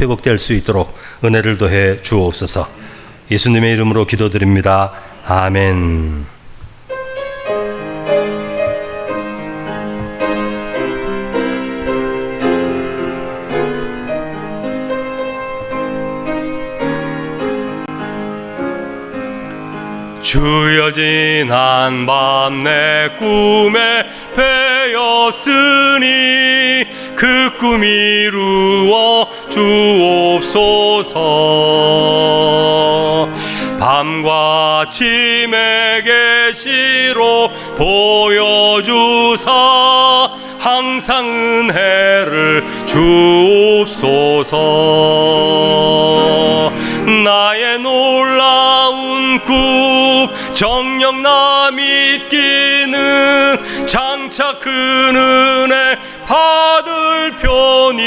회복될 수 있도록 은혜를 더해 주옵소서. 예수님의 이름으로 기도드립니다. 아멘. 주여 지난 밤 내 꿈에 베었으니 그 꿈 이루어 주옵소서. 밤과 아침의 계시로 보여주사 항상 은혜를 주옵소서. 나의 놀라운 꿈 정녕 나 믿기는 장차 큰 은혜 받을 편이.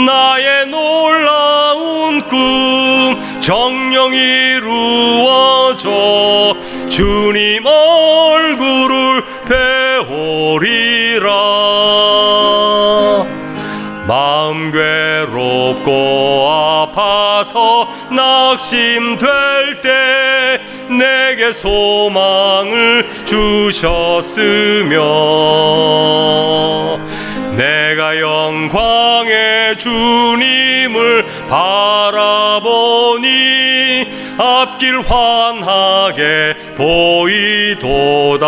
나의 놀라운 꿈 정녕 이루어져 주님 얼굴을 배우리라. 마음 괴롭고 아파서 낙심될 때 내게 소망을 주셨으며 내가 영광의 주님을 바라보니 앞길 환하게 보이도다.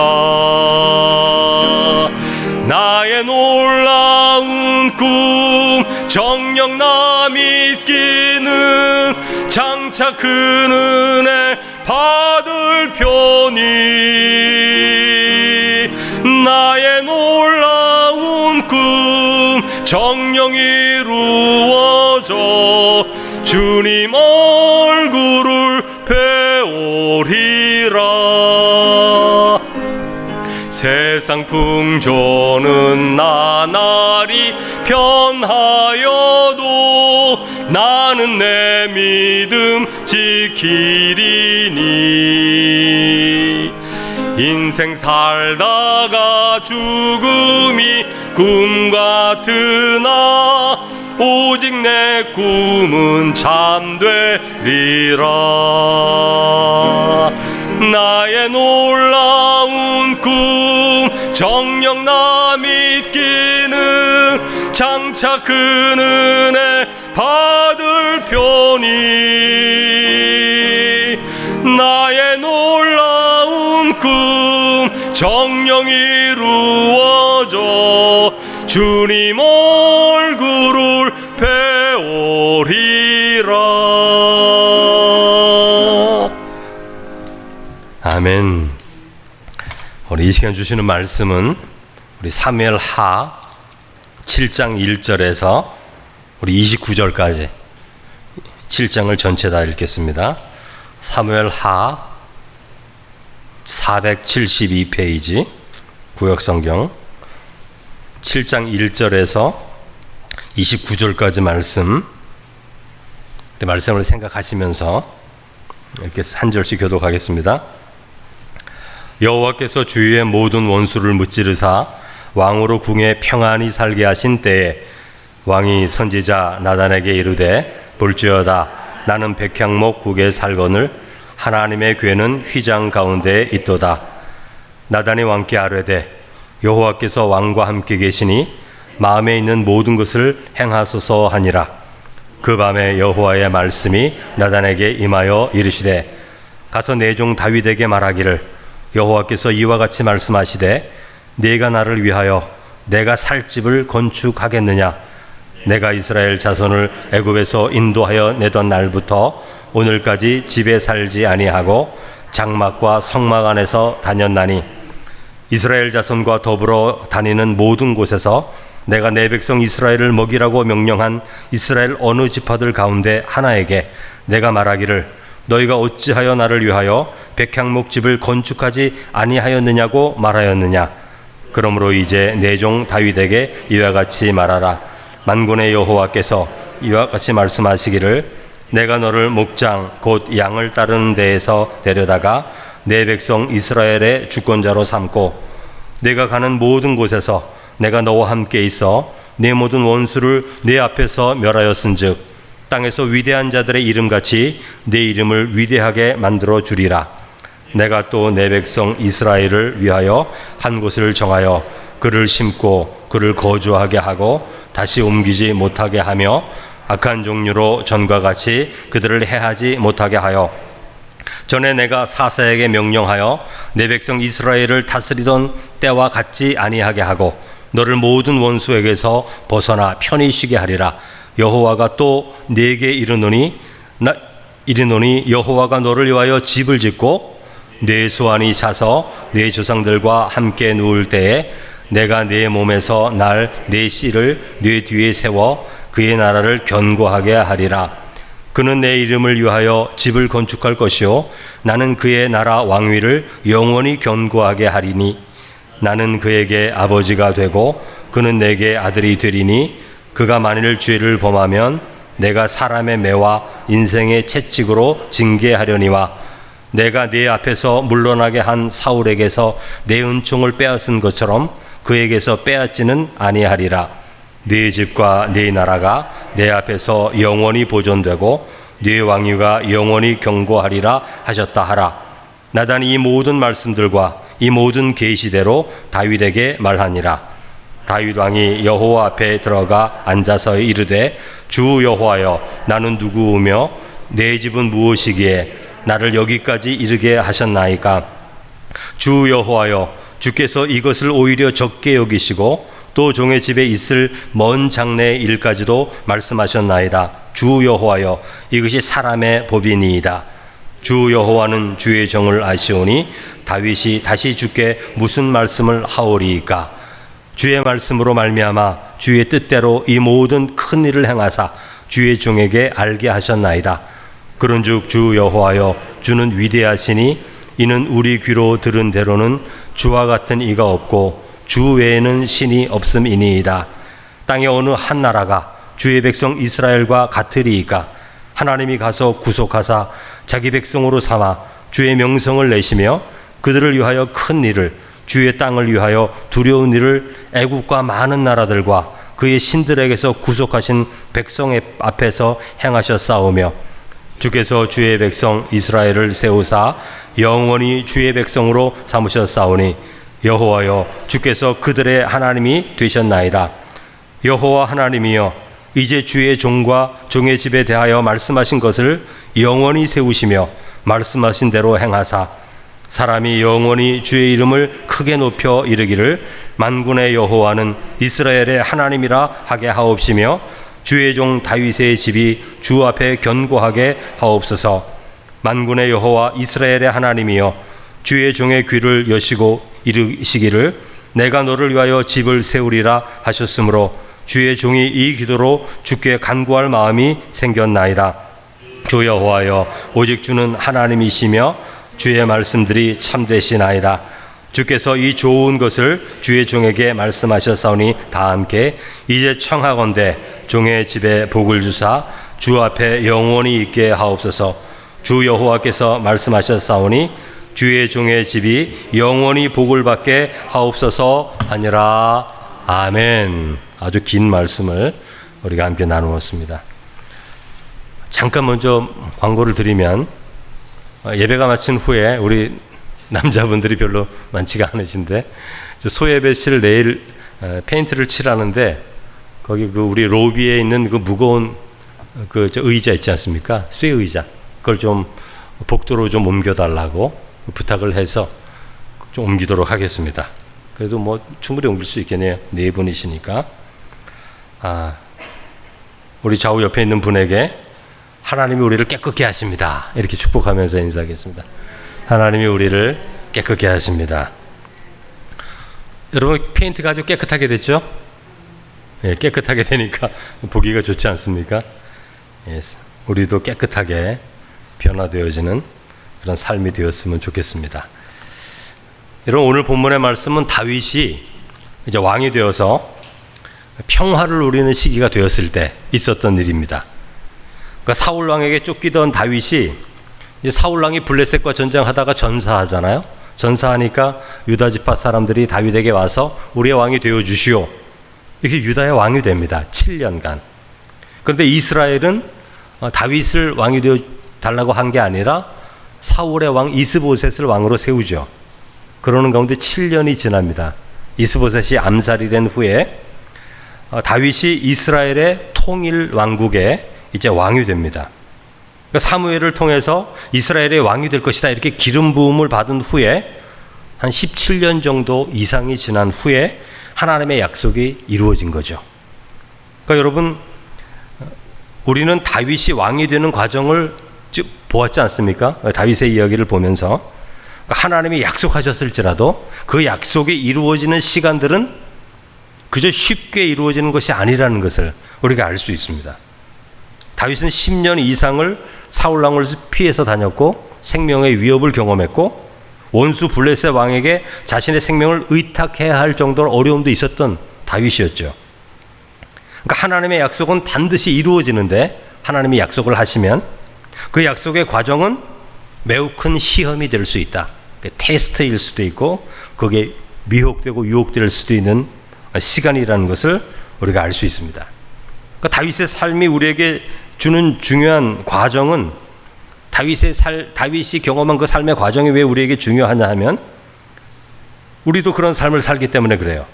나의 놀라운 꿈 정녕 나 믿기는 장차 큰 은혜 받을 편이. 나의 놀라운 꿈 정녕 이루어져 주님 얼굴을 배우리라. 세상 풍조는 나날이 변하여도 나는 내 믿음 지키리니. 인생 살다가 죽음이 꿈 같으나 오직 내 꿈은 참되리라. 나의 놀라운 꿈 정녕 나 믿기는 장차 큰 은혜 받을 편이. 나의 놀라운 꿈 정녕 이루어져 주님 얼굴을 배우리라. 아멘. 우리 이 시간 주시는 말씀은 우리 사무엘하 7장 1절에서 우리 29절까지 7장을 전체 다 읽겠습니다. 사무엘하 472페이지 구역성경 7장 1절에서 29절까지 말씀을 생각하시면서 이렇게 한 절씩 교독하겠습니다. 여호와께서 주위의 모든 원수를 무찌르사 왕으로 궁에 평안히 살게 하신 때에 왕이 선지자 나단에게 이르되 볼지어다 나는 백향목 국에 살거늘 하나님의 궤는 휘장 가운데에 있도다. 나단이 왕께 아뢰되 여호와께서 왕과 함께 계시니 마음에 있는 모든 것을 행하소서 하니라. 그 밤에 여호와의 말씀이 나단에게 임하여 이르시되 가서 내 종 다윗에게 말하기를 여호와께서 이와 같이 말씀하시되 네가 나를 위하여 내가 살 집을 건축하겠느냐. 내가 이스라엘 자손을 애굽에서 인도하여 내던 날부터 오늘까지 집에 살지 아니하고 장막과 성막 안에서 다녔나니 이스라엘 자손과 더불어 다니는 모든 곳에서 내가 내 백성 이스라엘을 먹이라고 명령한 이스라엘 어느 지파들 가운데 하나에게 내가 말하기를 너희가 어찌하여 나를 위하여 백향목 집을 건축하지 아니하였느냐고 말하였느냐. 그러므로 이제 내 종 다윗에게 이와 같이 말하라. 만군의 여호와께서 이와 같이 말씀하시기를 내가 너를 목장 곧 양을 따르는 데에서 데려다가 내 백성 이스라엘의 주권자로 삼고 내가 가는 모든 곳에서 내가 너와 함께 있어 내 모든 원수를 내 앞에서 멸하였은즉 땅에서 위대한 자들의 이름같이 내 이름을 위대하게 만들어 주리라. 내가 또 내 백성 이스라엘을 위하여 한 곳을 정하여 그를 심고 그를 거주하게 하고 다시 옮기지 못하게 하며 악한 종류로 전과 같이 그들을 해하지 못하게 하여 전에 내가 사사에게 명령하여 내 백성 이스라엘을 다스리던 때와 같지 아니하게 하고 너를 모든 원수에게서 벗어나 편히 쉬게 하리라. 여호와가 또 내게 이르노니 여호와가 너를 위하여 집을 짓고 내 소환이 차서 내 조상들과 함께 누울 때에 내가 내 몸에서 날 내 씨를 내 뒤에 세워 그의 나라를 견고하게 하리라. 그는 내 이름을 위하여 집을 건축할 것이요 나는 그의 나라 왕위를 영원히 견고하게 하리니 나는 그에게 아버지가 되고 그는 내게 아들이 되리니 그가 만일 죄를 범하면 내가 사람의 매와 인생의 채찍으로 징계하려니와 내가 네 앞에서 물러나게 한 사울에게서 내 은총을 빼앗은 것처럼 그에게서 빼앗지는 아니하리라. 네 집과 네 나라가 내 앞에서 영원히 보존되고 네 왕위가 영원히 견고하리라 하셨다 하라. 나단이 이 모든 말씀들과 이 모든 계시대로 다윗에게 말하니라. 다윗 왕이 여호와 앞에 들어가 앉아서 이르되 주 여호와여 나는 누구우며 내 집은 무엇이기에 나를 여기까지 이르게 하셨나이까. 주 여호와여 주께서 이것을 오히려 적게 여기시고 또 종의 집에 있을 먼 장래의 일까지도 말씀하셨나이다. 주 여호와여 이것이 사람의 법이니이다. 주 여호와는 주의 정을 아시오니 다윗이 다시 주께 무슨 말씀을 하오리이까. 주의 말씀으로 말미암아 주의 뜻대로 이 모든 큰 일을 행하사 주의 종에게 알게 하셨나이다. 그런즉 주 여호와여 주는 위대하시니 이는 우리 귀로 들은 대로는 주와 같은 이가 없고 주 외에는 신이 없음이니이다. 땅의 어느 한 나라가 주의 백성 이스라엘과 같으리이까. 하나님이 가서 구속하사 자기 백성으로 삼아 주의 명성을 내시며 그들을 위하여 큰 일을 주의 땅을 위하여 두려운 일을 애국과 많은 나라들과 그의 신들에게서 구속하신 백성의 앞에서 행하셨사오며 주께서 주의 백성 이스라엘을 세우사 영원히 주의 백성으로 삼으셨사오니 여호와여 주께서 그들의 하나님이 되셨나이다. 여호와 하나님이여 이제 주의 종과 종의 집에 대하여 말씀하신 것을 영원히 세우시며 말씀하신 대로 행하사 사람이 영원히 주의 이름을 크게 높여 이르기를 만군의 여호와는 이스라엘의 하나님이라 하게 하옵시며 주의 종 다윗의 집이 주 앞에 견고하게 하옵소서. 만군의 여호와 이스라엘의 하나님이여 주의 종의 귀를 여시고 이르시기를 내가 너를 위하여 집을 세우리라 하셨으므로 주의 종이 이 기도로 주께 간구할 마음이 생겼나이다. 주 여호와여 오직 주는 하나님이시며 주의 말씀들이 참되시나이다. 주께서 이 좋은 것을 주의 종에게 말씀하셨사오니 다 함께 이제 청하건대 종의 집에 복을 주사 주 앞에 영원히 있게 하옵소서. 주 여호와께서 말씀하셨사오니 주의 종의 집이 영원히 복을 받게 하옵소서 하니라. 아멘. 아주 긴 말씀을 우리가 함께 나누었습니다. 잠깐 먼저 광고를 드리면 예배가 마친 후에 우리 남자분들이 별로 많지가 않으신데 소예배실 내일 페인트를 칠하는데 거기 그 우리 로비에 있는 그 무거운 그 의자 있지 않습니까? 쇠 의자 그걸 좀 복도로 좀 옮겨달라고 부탁을 해서 좀 옮기도록 하겠습니다. 그래도 뭐 충분히 옮길 수 있겠네요. 네 분이시니까. 우리 좌우 옆에 있는 분에게 하나님이 우리를 깨끗게 하십니다. 이렇게 축복하면서 인사하겠습니다. 하나님이 우리를 깨끗게 하십니다. 여러분 페인트가 아주 깨끗하게 됐죠? 예, 깨끗하게 되니까 보기가 좋지 않습니까? 예, 우리도 깨끗하게 변화되어지는 그런 삶이 되었으면 좋겠습니다. 여러분 오늘 본문의 말씀은 다윗이 이제 왕이 되어서 평화를 누리는 시기가 되었을 때 있었던 일입니다. 그러니까 사울 왕에게 쫓기던 다윗이 이제 사울 왕이 블레셋과 전쟁하다가 전사하잖아요. 전사하니까 유다 지파 사람들이 다윗에게 와서 우리의 왕이 되어 주시오. 이렇게 유다의 왕이 됩니다. 7년간. 그런데 이스라엘은 다윗을 왕이 되어 달라고 한 게 아니라 사울의 왕 이스보셋을 왕으로 세우죠. 그러는 가운데 7년이 지납니다. 이스보셋이 암살이 된 후에 다윗이 이스라엘의 통일 왕국에 이제 왕이 됩니다. 그러니까 사무엘을 통해서 이스라엘의 왕이 될 것이다 이렇게 기름 부음을 받은 후에 한 17년 정도 이상이 지난 후에 하나님의 약속이 이루어진 거죠. 그러니까 여러분, 우리는 다윗이 왕이 되는 과정을 보았지 않습니까? 다윗의 이야기를 보면서 하나님이 약속하셨을지라도 그 약속이 이루어지는 시간들은 그저 쉽게 이루어지는 것이 아니라는 것을 우리가 알 수 있습니다. 다윗은 10년 이상을 사울 왕을 피해서 다녔고 생명의 위협을 경험했고 원수 블레셋 왕에게 자신의 생명을 의탁해야 할 정도로 어려움도 있었던 다윗이었죠. 그러니까 하나님의 약속은 반드시 이루어지는데 하나님이 약속을 하시면 그 약속의 과정은 매우 큰 시험이 될 수 있다. 테스트일 수도 있고 그게 미혹되고 유혹될 수도 있는 시간이라는 것을 우리가 알 수 있습니다. 그러니까 다윗의 삶이 우리에게 주는 중요한 과정은 다윗이 경험한 그 삶의 과정이 왜 우리에게 중요하냐 하면 우리도 그런 삶을 살기 때문에 그래요.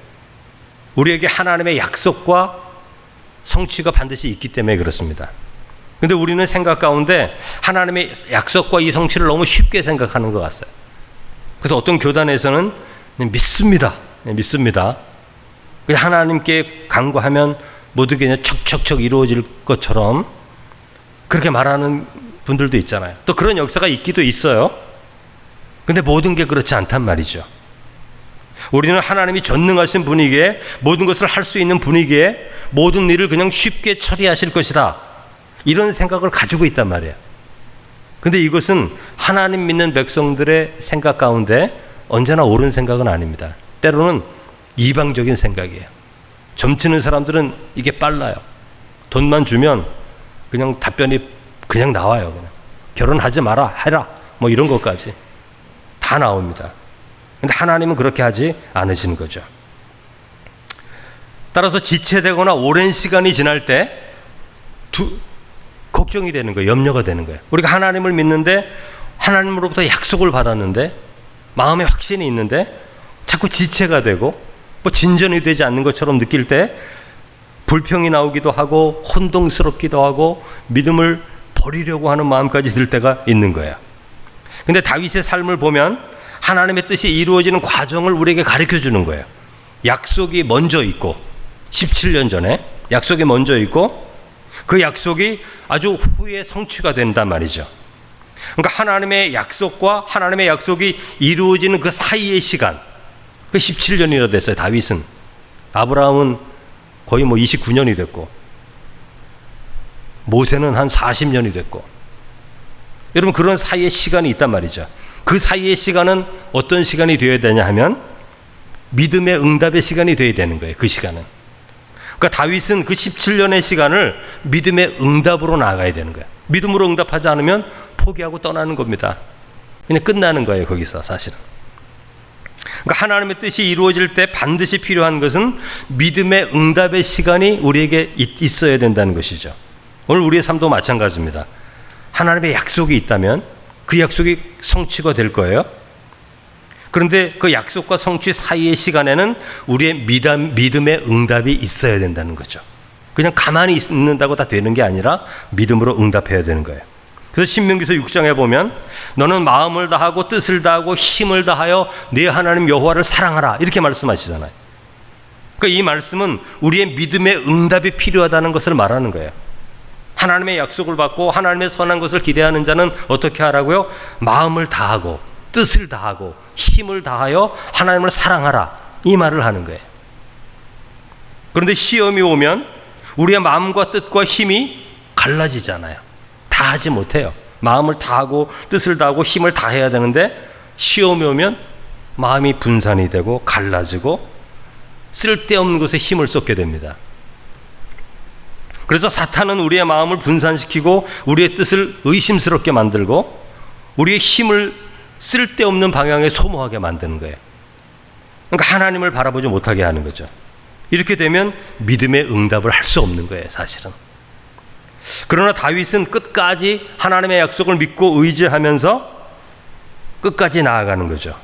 우리에게 하나님의 약속과 성취가 반드시 있기 때문에 그렇습니다. 그런데 우리는 생각 가운데 하나님의 약속과 이 성취를 너무 쉽게 생각하는 것 같아요. 그래서 어떤 교단에서는 믿습니다. 그냥 하나님께 간구하면 모든 게 그냥 척척척 이루어질 것처럼 그렇게 말하는 분들도 있잖아요. 또 그런 역사가 있기도 있어요. 근데 모든 게 그렇지 않단 말이죠. 우리는 하나님이 전능하신 분이기에 모든 것을 할 수 있는 분이기에 모든 일을 그냥 쉽게 처리하실 것이다. 이런 생각을 가지고 있단 말이에요. 근데 이것은 하나님 믿는 백성들의 생각 가운데 언제나 옳은 생각은 아닙니다. 때로는 이방적인 생각이에요. 점치는 사람들은 이게 빨라요. 돈만 주면 그냥 답변이 그냥 나와요. 그냥. 결혼하지 마라, 해라. 뭐 이런 것까지 다 나옵니다. 근데 하나님은 그렇게 하지 않으시는 거죠. 따라서 지체되거나 오랜 시간이 지날 때 걱정이 되는 거예요. 염려가 되는 거예요. 우리가 하나님을 믿는데 하나님으로부터 약속을 받았는데 마음에 확신이 있는데 자꾸 지체가 되고 뭐 진전이 되지 않는 것처럼 느낄 때 불평이 나오기도 하고 혼동스럽기도 하고 믿음을 버리려고 하는 마음까지 들 때가 있는 거예요. 근데 다윗의 삶을 보면 하나님의 뜻이 이루어지는 과정을 우리에게 가르쳐 주는 거예요. 약속이 먼저 있고 17년 전에 약속이 먼저 있고 그 약속이 아주 후에 성취가 된단 말이죠. 그러니까 하나님의 약속과 하나님의 약속이 이루어지는 그 사이의 시간, 그 17년이나 됐어요. 다윗은. 아브라함은 거의 뭐 29년이 됐고 모세는 한 40년이 됐고 여러분 그런 사이의 시간이 있단 말이죠. 그 사이의 시간은 어떤 시간이 되어야 되냐 하면 믿음의 응답의 시간이 되어야 되는 거예요. 그 시간은. 그러니까 다윗은 그 17년의 시간을 믿음의 응답으로 나아가야 되는 거예요. 믿음으로 응답하지 않으면 포기하고 떠나는 겁니다. 그냥 끝나는 거예요. 거기서 사실은. 그러니까 하나님의 뜻이 이루어질 때 반드시 필요한 것은 믿음의 응답의 시간이 우리에게 있어야 된다는 것이죠. 오늘 우리의 삶도 마찬가지입니다. 하나님의 약속이 있다면 그 약속이 성취가 될 거예요. 그런데 그 약속과 성취 사이의 시간에는 우리의 믿음의 응답이 있어야 된다는 거죠. 그냥 가만히 있는다고 다 되는 게 아니라 믿음으로 응답해야 되는 거예요. 그래서 신명기서 6장에 보면 너는 마음을 다하고 뜻을 다하고 힘을 다하여 네 하나님 여호와를 사랑하라 이렇게 말씀하시잖아요. 그러니까 이 말씀은 우리의 믿음의 응답이 필요하다는 것을 말하는 거예요. 하나님의 약속을 받고 하나님의 선한 것을 기대하는 자는 어떻게 하라고요? 마음을 다하고 뜻을 다하고 힘을 다하여 하나님을 사랑하라 이 말을 하는 거예요. 그런데 시험이 오면 우리의 마음과 뜻과 힘이 갈라지잖아요. 다 하지 못해요. 마음을 다하고 뜻을 다하고 힘을 다해야 되는데 시험이 오면 마음이 분산이 되고 갈라지고 쓸데없는 것에 힘을 쏟게 됩니다. 그래서 사탄은 우리의 마음을 분산시키고 우리의 뜻을 의심스럽게 만들고 우리의 힘을 쓸데없는 방향에 소모하게 만드는 거예요. 그러니까 하나님을 바라보지 못하게 하는 거죠. 이렇게 되면 믿음의 응답을 할 수 없는 거예요, 사실은. 그러나 다윗은 끝까지 하나님의 약속을 믿고 의지하면서 끝까지 나아가는 거죠.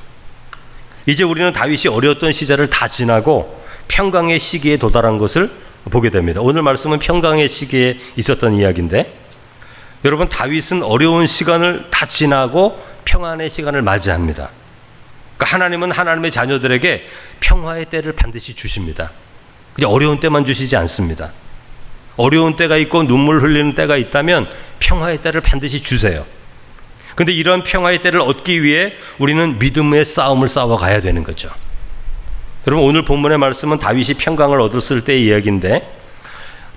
이제 우리는 다윗이 어려웠던 시절을 다 지나고 평강의 시기에 도달한 것을 보게 됩니다. 오늘 말씀은 평강의 시기에 있었던 이야기인데, 여러분, 다윗은 어려운 시간을 다 지나고 평안의 시간을 맞이합니다. 그러니까 하나님은 하나님의 자녀들에게 평화의 때를 반드시 주십니다. 그냥 어려운 때만 주시지 않습니다. 어려운 때가 있고 눈물 흘리는 때가 있다면 평화의 때를 반드시 주세요. 그런데 이런 평화의 때를 얻기 위해 우리는 믿음의 싸움을 싸워가야 되는 거죠. 여러분, 오늘 본문의 말씀은 다윗이 평강을 얻었을 때의 이야기인데,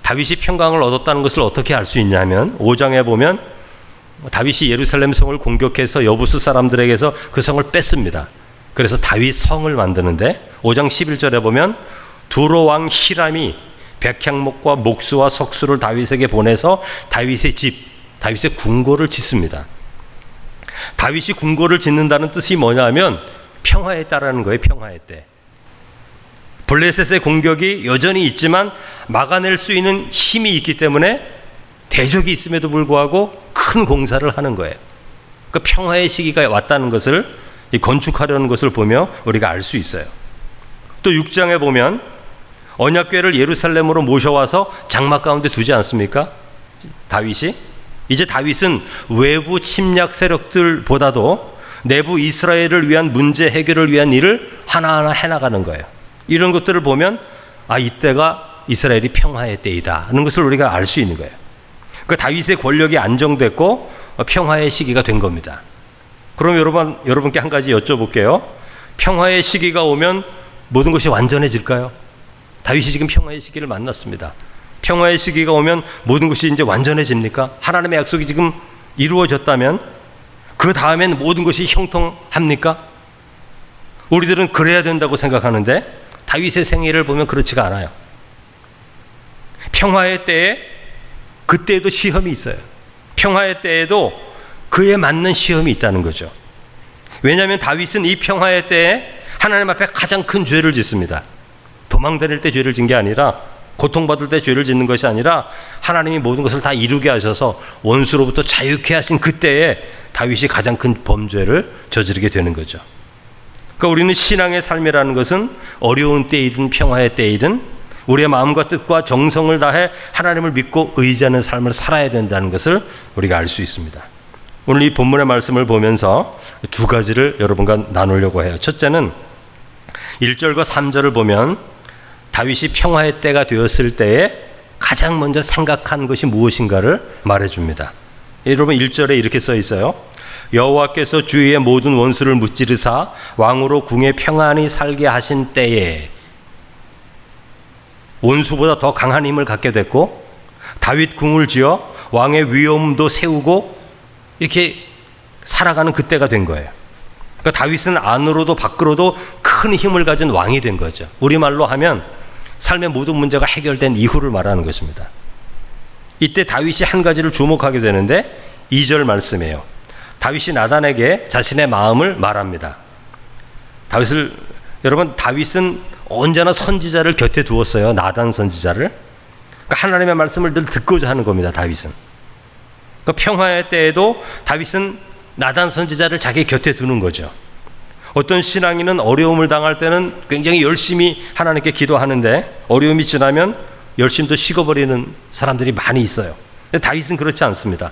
다윗이 평강을 얻었다는 것을 어떻게 알 수 있냐면 5장에 보면 다윗이 예루살렘 성을 공격해서 여부수 사람들에게서 그 성을 뺐습니다. 그래서 다윗 성을 만드는데 5장 11절에 보면 두로 왕 히람이 백향목과 목수와 석수를 다윗에게 보내서 다윗의 집, 다윗의 궁궐을 짓습니다. 다윗이 궁궐을 짓는다는 뜻이 뭐냐면 평화에 따르는 거예요. 평화의 때. 블레셋의 공격이 여전히 있지만 막아낼 수 있는 힘이 있기 때문에 대적이 있음에도 불구하고 큰 공사를 하는 거예요. 그 평화의 시기가 왔다는 것을 건축하려는 것을 보며 우리가 알 수 있어요. 또 6장에 보면 언약궤를 예루살렘으로 모셔와서 장막 가운데 두지 않습니까? 다윗이. 이제 다윗은 외부 침략 세력들보다도 내부 이스라엘을 위한 문제 해결을 위한 일을 하나하나 해나가는 거예요. 이런 것들을 보면 이때가 이스라엘이 평화의 때이다 하는 것을 우리가 알 수 있는 거예요. 그러니까 다윗의 권력이 안정됐고 평화의 시기가 된 겁니다. 그럼 여러분께 한 가지 여쭤볼게요. 평화의 시기가 오면 모든 것이 완전해질까요? 다윗이 지금 평화의 시기를 만났습니다. 평화의 시기가 오면 모든 것이 이제 완전해집니까? 하나님의 약속이 지금 이루어졌다면 그 다음엔 모든 것이 형통합니까? 우리들은 그래야 된다고 생각하는데 다윗의 생애를 보면 그렇지가 않아요. 평화의 때에 그때에도 시험이 있어요. 평화의 때에도 그에 맞는 시험이 있다는 거죠. 왜냐하면 다윗은 이 평화의 때에 하나님 앞에 가장 큰 죄를 짓습니다. 도망 다닐 때 죄를 진 게 아니라, 고통받을 때 죄를 짓는 것이 아니라 하나님이 모든 것을 다 이루게 하셔서 원수로부터 자유케 하신 그때에 다윗이 가장 큰 범죄를 저지르게 되는 거죠. 그러니까 우리는 신앙의 삶이라는 것은 어려운 때이든 평화의 때이든 우리의 마음과 뜻과 정성을 다해 하나님을 믿고 의지하는 삶을 살아야 된다는 것을 우리가 알 수 있습니다. 오늘 이 본문의 말씀을 보면서 두 가지를 여러분과 나누려고 해요. 첫째는 1절과 3절을 보면 다윗이 평화의 때가 되었을 때에 가장 먼저 생각한 것이 무엇인가를 말해줍니다. 여러분 1절에 이렇게 써 있어요. 여호와께서 주위의 모든 원수를 무찌르사 왕으로 궁에 평안히 살게 하신 때에, 원수보다 더 강한 힘을 갖게 됐고 다윗 궁을 지어 왕의 위엄도 세우고 이렇게 살아가는 그때가 된 거예요. 그러니까 다윗은 안으로도 밖으로도 큰 힘을 가진 왕이 된 거죠. 우리말로 하면 삶의 모든 문제가 해결된 이후를 말하는 것입니다. 이때 다윗이 한 가지를 주목하게 되는데 2절 말씀이에요. 다윗이 나단에게 자신의 마음을 말합니다. 다윗은 언제나 선지자를 곁에 두었어요. 나단 선지자를. 그러니까 하나님의 말씀을 늘 듣고자 하는 겁니다. 다윗은. 그러니까 평화의 때에도 다윗은 나단 선지자를 자기 곁에 두는 거죠. 어떤 신앙인은 어려움을 당할 때는 굉장히 열심히 하나님께 기도하는데 어려움이 지나면 열심도 식어버리는 사람들이 많이 있어요. 근데 다윗은 그렇지 않습니다.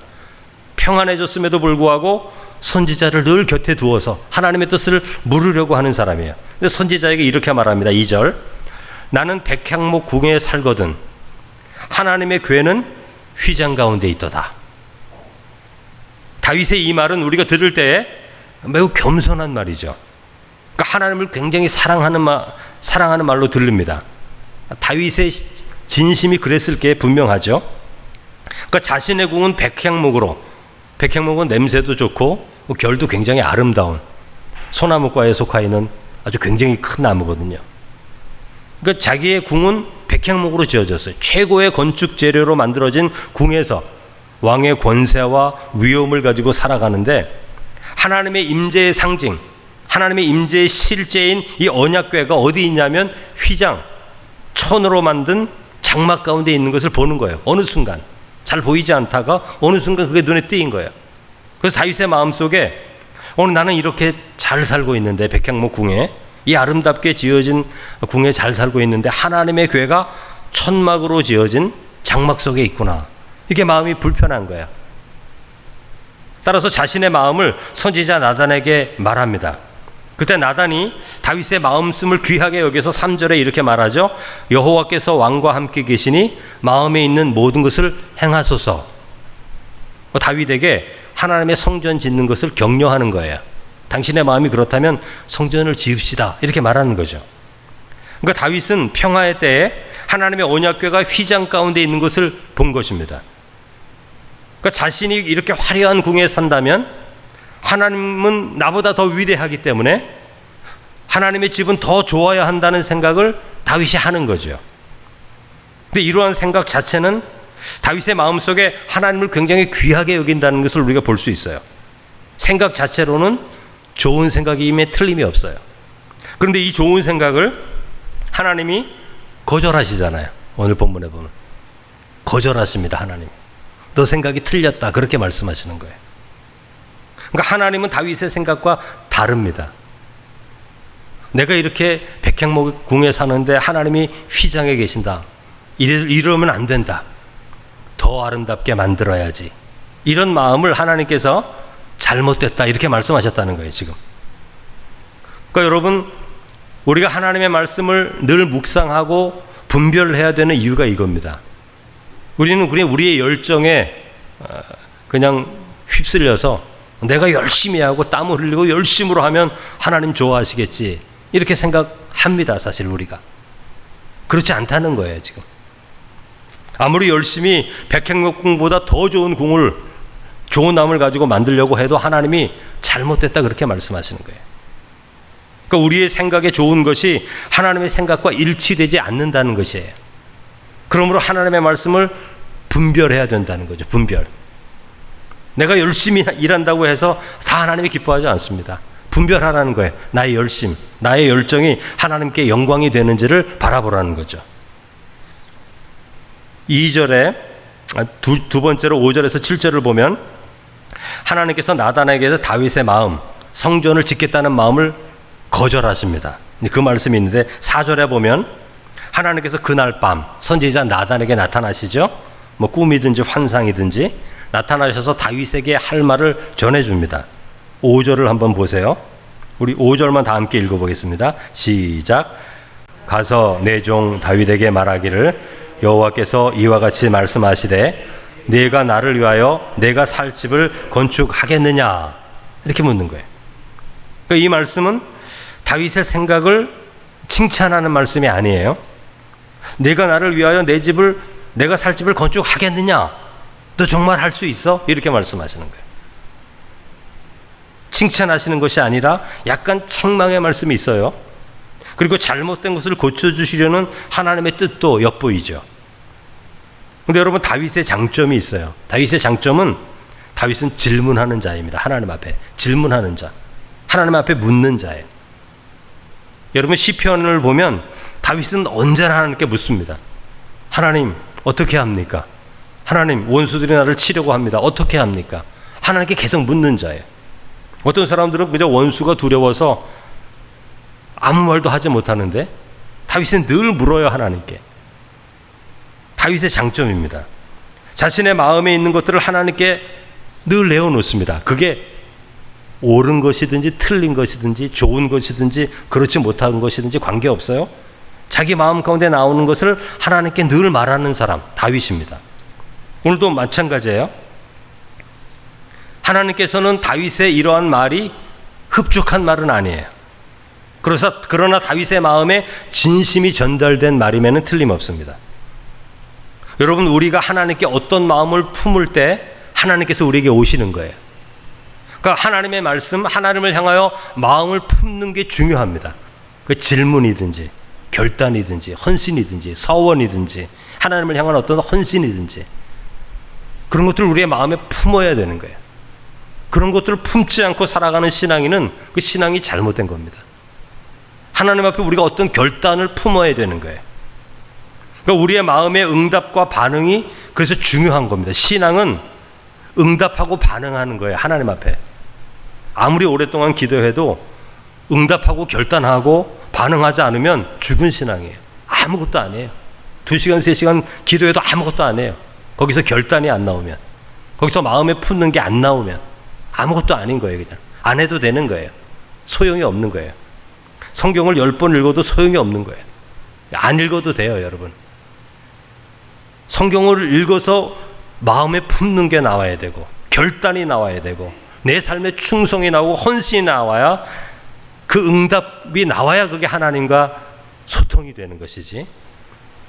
평안해졌음에도 불구하고 선지자를 늘 곁에 두어서 하나님의 뜻을 물으려고 하는 사람이에요. 근데 선지자에게 이렇게 말합니다. 2절. 나는 백향목 궁에 살거든 하나님의 궤는 휘장 가운데 있도다. 다윗의 이 말은 우리가 들을 때에 매우 겸손한 말이죠. 그러니까 하나님을 굉장히 사랑하는 말로 들립니다. 다윗의 진심이 그랬을 게 분명하죠. 그러니까 자신의 궁은 백향목은 냄새도 좋고 결도 굉장히 아름다운 소나무과에 속하 있는 아주 굉장히 큰 나무거든요. 그러니까 자기의 궁은 백향목으로 지어졌어요. 최고의 건축 재료로 만들어진 궁에서 왕의 권세와 위엄을 가지고 살아가는데 하나님의 임재의 상징, 하나님의 임재의 실제인 이 언약궤가 어디 있냐면 휘장, 천으로 만든 장막 가운데 있는 것을 보는 거예요. 어느 순간 잘 보이지 않다가 어느 순간 그게 눈에 띄인 거예요. 그래서 다윗의 마음속에 오늘 나는 이렇게 잘 살고 있는데, 백향목 궁에, 이 아름답게 지어진 궁에 잘 살고 있는데 하나님의 궤가 천막으로 지어진 장막 속에 있구나. 이게 마음이 불편한 거야. 따라서 자신의 마음을 선지자 나단에게 말합니다. 그때 나단이 다윗의 마음씀을 귀하게 여겨서 3절에 이렇게 말하죠. 여호와께서 왕과 함께 계시니 마음에 있는 모든 것을 행하소서. 다윗에게 하나님의 성전 짓는 것을 격려하는 거예요. 당신의 마음이 그렇다면 성전을 지읍시다, 이렇게 말하는 거죠. 그러니까 다윗은 평화의 때에 하나님의 언약궤가 휘장 가운데 있는 것을 본 것입니다. 그러니까 자신이 이렇게 화려한 궁에 산다면 하나님은 나보다 더 위대하기 때문에 하나님의 집은 더 좋아야 한다는 생각을 다윗이 하는 거죠. 근데 이러한 생각 자체는 다윗의 마음속에 하나님을 굉장히 귀하게 여긴다는 것을 우리가 볼 수 있어요. 생각 자체로는 좋은 생각임에 틀림이 없어요. 그런데 이 좋은 생각을 하나님이 거절하시잖아요. 오늘 본문에 보면 거절하십니다. 하나님, 너 생각이 틀렸다, 그렇게 말씀하시는 거예요. 그러니까 하나님은 다윗의 생각과 다릅니다. 내가 이렇게 백향목 궁에 사는데 하나님이 휘장에 계신다, 이러면 안 된다, 더 아름답게 만들어야지, 이런 마음을 하나님께서 잘못됐다, 이렇게 말씀하셨다는 거예요. 지금 그러니까 여러분, 우리가 하나님의 말씀을 늘 묵상하고 분별해야 되는 이유가 이겁니다. 우리는 우리의 열정에 그냥 휩쓸려서 내가 열심히 하고 땀을 흘리고 열심으로 하면 하나님 좋아하시겠지, 이렇게 생각합니다. 사실 우리가 그렇지 않다는 거예요. 지금 아무리 열심히 백향목 궁보다 더 좋은 궁을, 좋은 나무를 가지고 만들려고 해도 하나님이 잘못됐다, 그렇게 말씀하시는 거예요. 그러니까 우리의 생각에 좋은 것이 하나님의 생각과 일치되지 않는다는 것이에요. 그러므로 하나님의 말씀을 분별해야 된다는 거죠. 분별. 내가 열심히 일한다고 해서 다 하나님이 기뻐하지 않습니다. 분별하라는 거예요. 나의 열심, 나의 열정이 하나님께 영광이 되는지를 바라보라는 거죠. 2절에 두 번째로 5절에서 7절을 보면 하나님께서 나단에게서 다윗의 마음, 성전을 짓겠다는 마음을 거절하십니다. 그 말씀이 있는데 4절에 보면 하나님께서 그날 밤 선지자 나단에게 나타나시죠. 뭐 꿈이든지 환상이든지 나타나셔서 다윗에게 할 말을 전해줍니다. 5절을 한번 보세요. 우리 5절만 다 함께 읽어보겠습니다. 시작. 가서 내 종 다윗에게 말하기를 여호와께서 이와 같이 말씀하시되 네가 나를 위하여 내가 살 집을 건축하겠느냐, 이렇게 묻는 거예요. 그러니까 이 말씀은 다윗의 생각을 칭찬하는 말씀이 아니에요. 네가 나를 위하여 내가 살 집을 건축하겠느냐, 너 정말 할 수 있어? 이렇게 말씀하시는 거예요. 칭찬하시는 것이 아니라 약간 책망의 말씀이 있어요. 그리고 잘못된 것을 고쳐주시려는 하나님의 뜻도 엿보이죠. 그런데 여러분, 다윗의 장점이 있어요. 다윗의 장점은 다윗은 질문하는 자입니다. 하나님 앞에 질문하는 자, 하나님 앞에 묻는 자예요. 여러분, 시편을 보면 다윗은 언제나 하나님께 묻습니다. 하나님, 어떻게 합니까? 하나님, 원수들이 나를 치려고 합니다. 어떻게 합니까? 하나님께 계속 묻는 자예요. 어떤 사람들은 그저 원수가 두려워서 아무 말도 하지 못하는데 다윗은 늘 물어요, 하나님께. 다윗의 장점입니다. 자신의 마음에 있는 것들을 하나님께 늘 내어놓습니다. 그게 옳은 것이든지 틀린 것이든지 좋은 것이든지 그렇지 못한 것이든지 관계없어요. 자기 마음 가운데 나오는 것을 하나님께 늘 말하는 사람, 다윗입니다. 오늘도 마찬가지예요. 하나님께서는 다윗의 이러한 말이 흡족한 말은 아니에요. 그러나 다윗의 마음에 진심이 전달된 말임에는 틀림없습니다. 여러분, 우리가 하나님께 어떤 마음을 품을 때 하나님께서 우리에게 오시는 거예요. 그러니까 하나님의 말씀, 하나님을 향하여 마음을 품는 게 중요합니다. 그 질문이든지 결단이든지 헌신이든지 서원이든지 하나님을 향한 어떤 헌신이든지 그런 것들을 우리의 마음에 품어야 되는 거예요. 그런 것들을 품지 않고 살아가는 신앙인은 그 신앙이 잘못된 겁니다. 하나님 앞에 우리가 어떤 결단을 품어야 되는 거예요. 그러니까 우리의 마음의 응답과 반응이 그래서 중요한 겁니다. 신앙은 응답하고 반응하는 거예요. 하나님 앞에. 아무리 오랫동안 기도해도 응답하고 결단하고 반응하지 않으면 죽은 신앙이에요. 아무것도 아니에요. 2시간, 3시간 기도해도 아무것도 안 해요. 거기서 결단이 안 나오면, 거기서 마음에 품는 게 안 나오면 아무것도 아닌 거예요. 그냥 안 해도 되는 거예요. 소용이 없는 거예요. 성경을 10번 읽어도 소용이 없는 거예요. 안 읽어도 돼요, 여러분. 성경을 읽어서 마음에 품는 게 나와야 되고, 결단이 나와야 되고, 내 삶의 충성이 나오고 헌신이 나와야, 그 응답이 나와야 그게 하나님과 소통이 되는 것이지,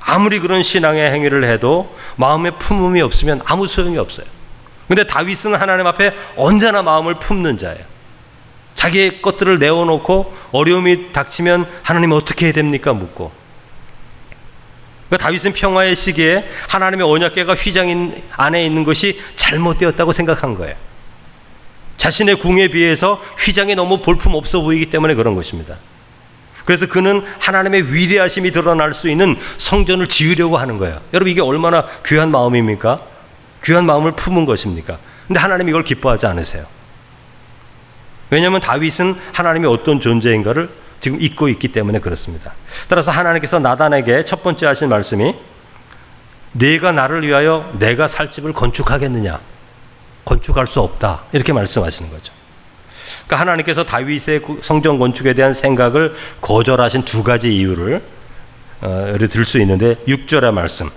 아무리 그런 신앙의 행위를 해도 마음에 품음이 없으면 아무 소용이 없어요. 근데 다윗은 하나님 앞에 언제나 마음을 품는 자예요. 자기의 것들을 내어놓고 어려움이 닥치면 하나님 어떻게 해야 됩니까? 묻고. 그러니까 다윗은 평화의 시기에 하나님의 언약궤가 휘장 안에 있는 것이 잘못되었다고 생각한 거예요. 자신의 궁에 비해서 휘장이 너무 볼품없어 보이기 때문에 그런 것입니다. 그래서 그는 하나님의 위대하심이 드러날 수 있는 성전을 지으려고 하는 거예요. 여러분, 이게 얼마나 귀한 마음입니까? 귀한 마음을 품은 것입니까? 근데 하나님이 이걸 기뻐하지 않으세요. 왜냐하면 다윗은 하나님이 어떤 존재인가를 지금 잊고 있기 때문에 그렇습니다. 따라서 하나님께서 나단에게 첫 번째 하신 말씀이, 네가 나를 위하여 내가 살 집을 건축하겠느냐? 건축할 수 없다, 이렇게 말씀하시는 거죠. 그러니까 하나님께서 다윗의 성전 건축에 대한 생각을 거절하신 두 가지 이유를 들 수 있는데, 6절의 말씀,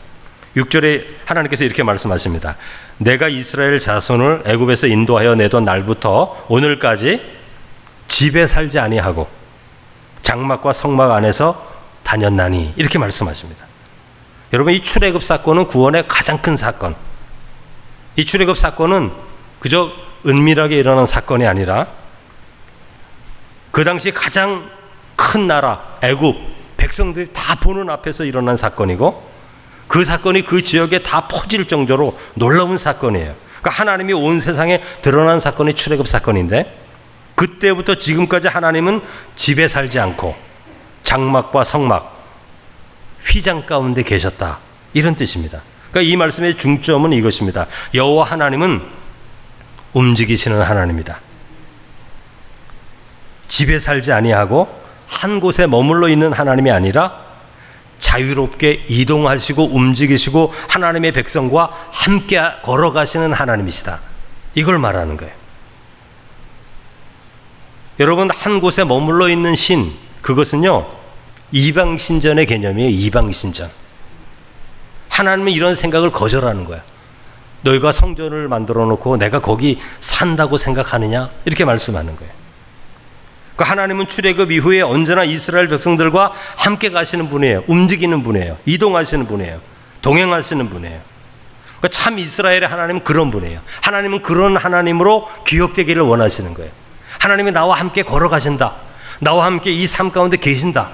6절에 하나님께서 이렇게 말씀하십니다. 내가 이스라엘 자손을 애굽에서 인도하여 내던 날부터 오늘까지 집에 살지 아니하고 장막과 성막 안에서 다녔나니, 이렇게 말씀하십니다. 여러분, 이 출애굽 사건은 구원의 가장 큰 사건. 이 출애굽 사건은 그저 은밀하게 일어난 사건이 아니라 그 당시 가장 큰 나라 애굽 백성들이 다 보는 앞에서 일어난 사건이고, 그 사건이 그 지역에 다 퍼질 정도로 놀라운 사건이에요. 그러니까 하나님이 온 세상에 드러난 사건이 출애굽 사건인데, 그때부터 지금까지 하나님은 집에 살지 않고 장막과 성막, 휘장 가운데 계셨다, 이런 뜻입니다. 그러니까 이 말씀의 중점은 이것입니다. 여호와 하나님은 움직이시는 하나님이다. 집에 살지 아니하고 한 곳에 머물러 있는 하나님이 아니라 자유롭게 이동하시고 움직이시고 하나님의 백성과 함께 걸어가시는 하나님이시다, 이걸 말하는 거예요. 여러분, 한 곳에 머물러 있는 신, 그것은요 이방신전의 개념이에요. 이방신전. 하나님은 이런 생각을 거절하는 거야. 너희가 성전을 만들어 놓고 내가 거기 산다고 생각하느냐, 이렇게 말씀하는 거예요. 그러니까 하나님은 출애굽 이후에 언제나 이스라엘 백성들과 함께 가시는 분이에요. 움직이는 분이에요. 이동하시는 분이에요. 동행하시는 분이에요. 그러니까 참 이스라엘의 하나님은 그런 분이에요. 하나님은 그런 하나님으로 기억되기를 원하시는 거예요. 하나님이 나와 함께 걸어가신다. 나와 함께 이 삶 가운데 계신다.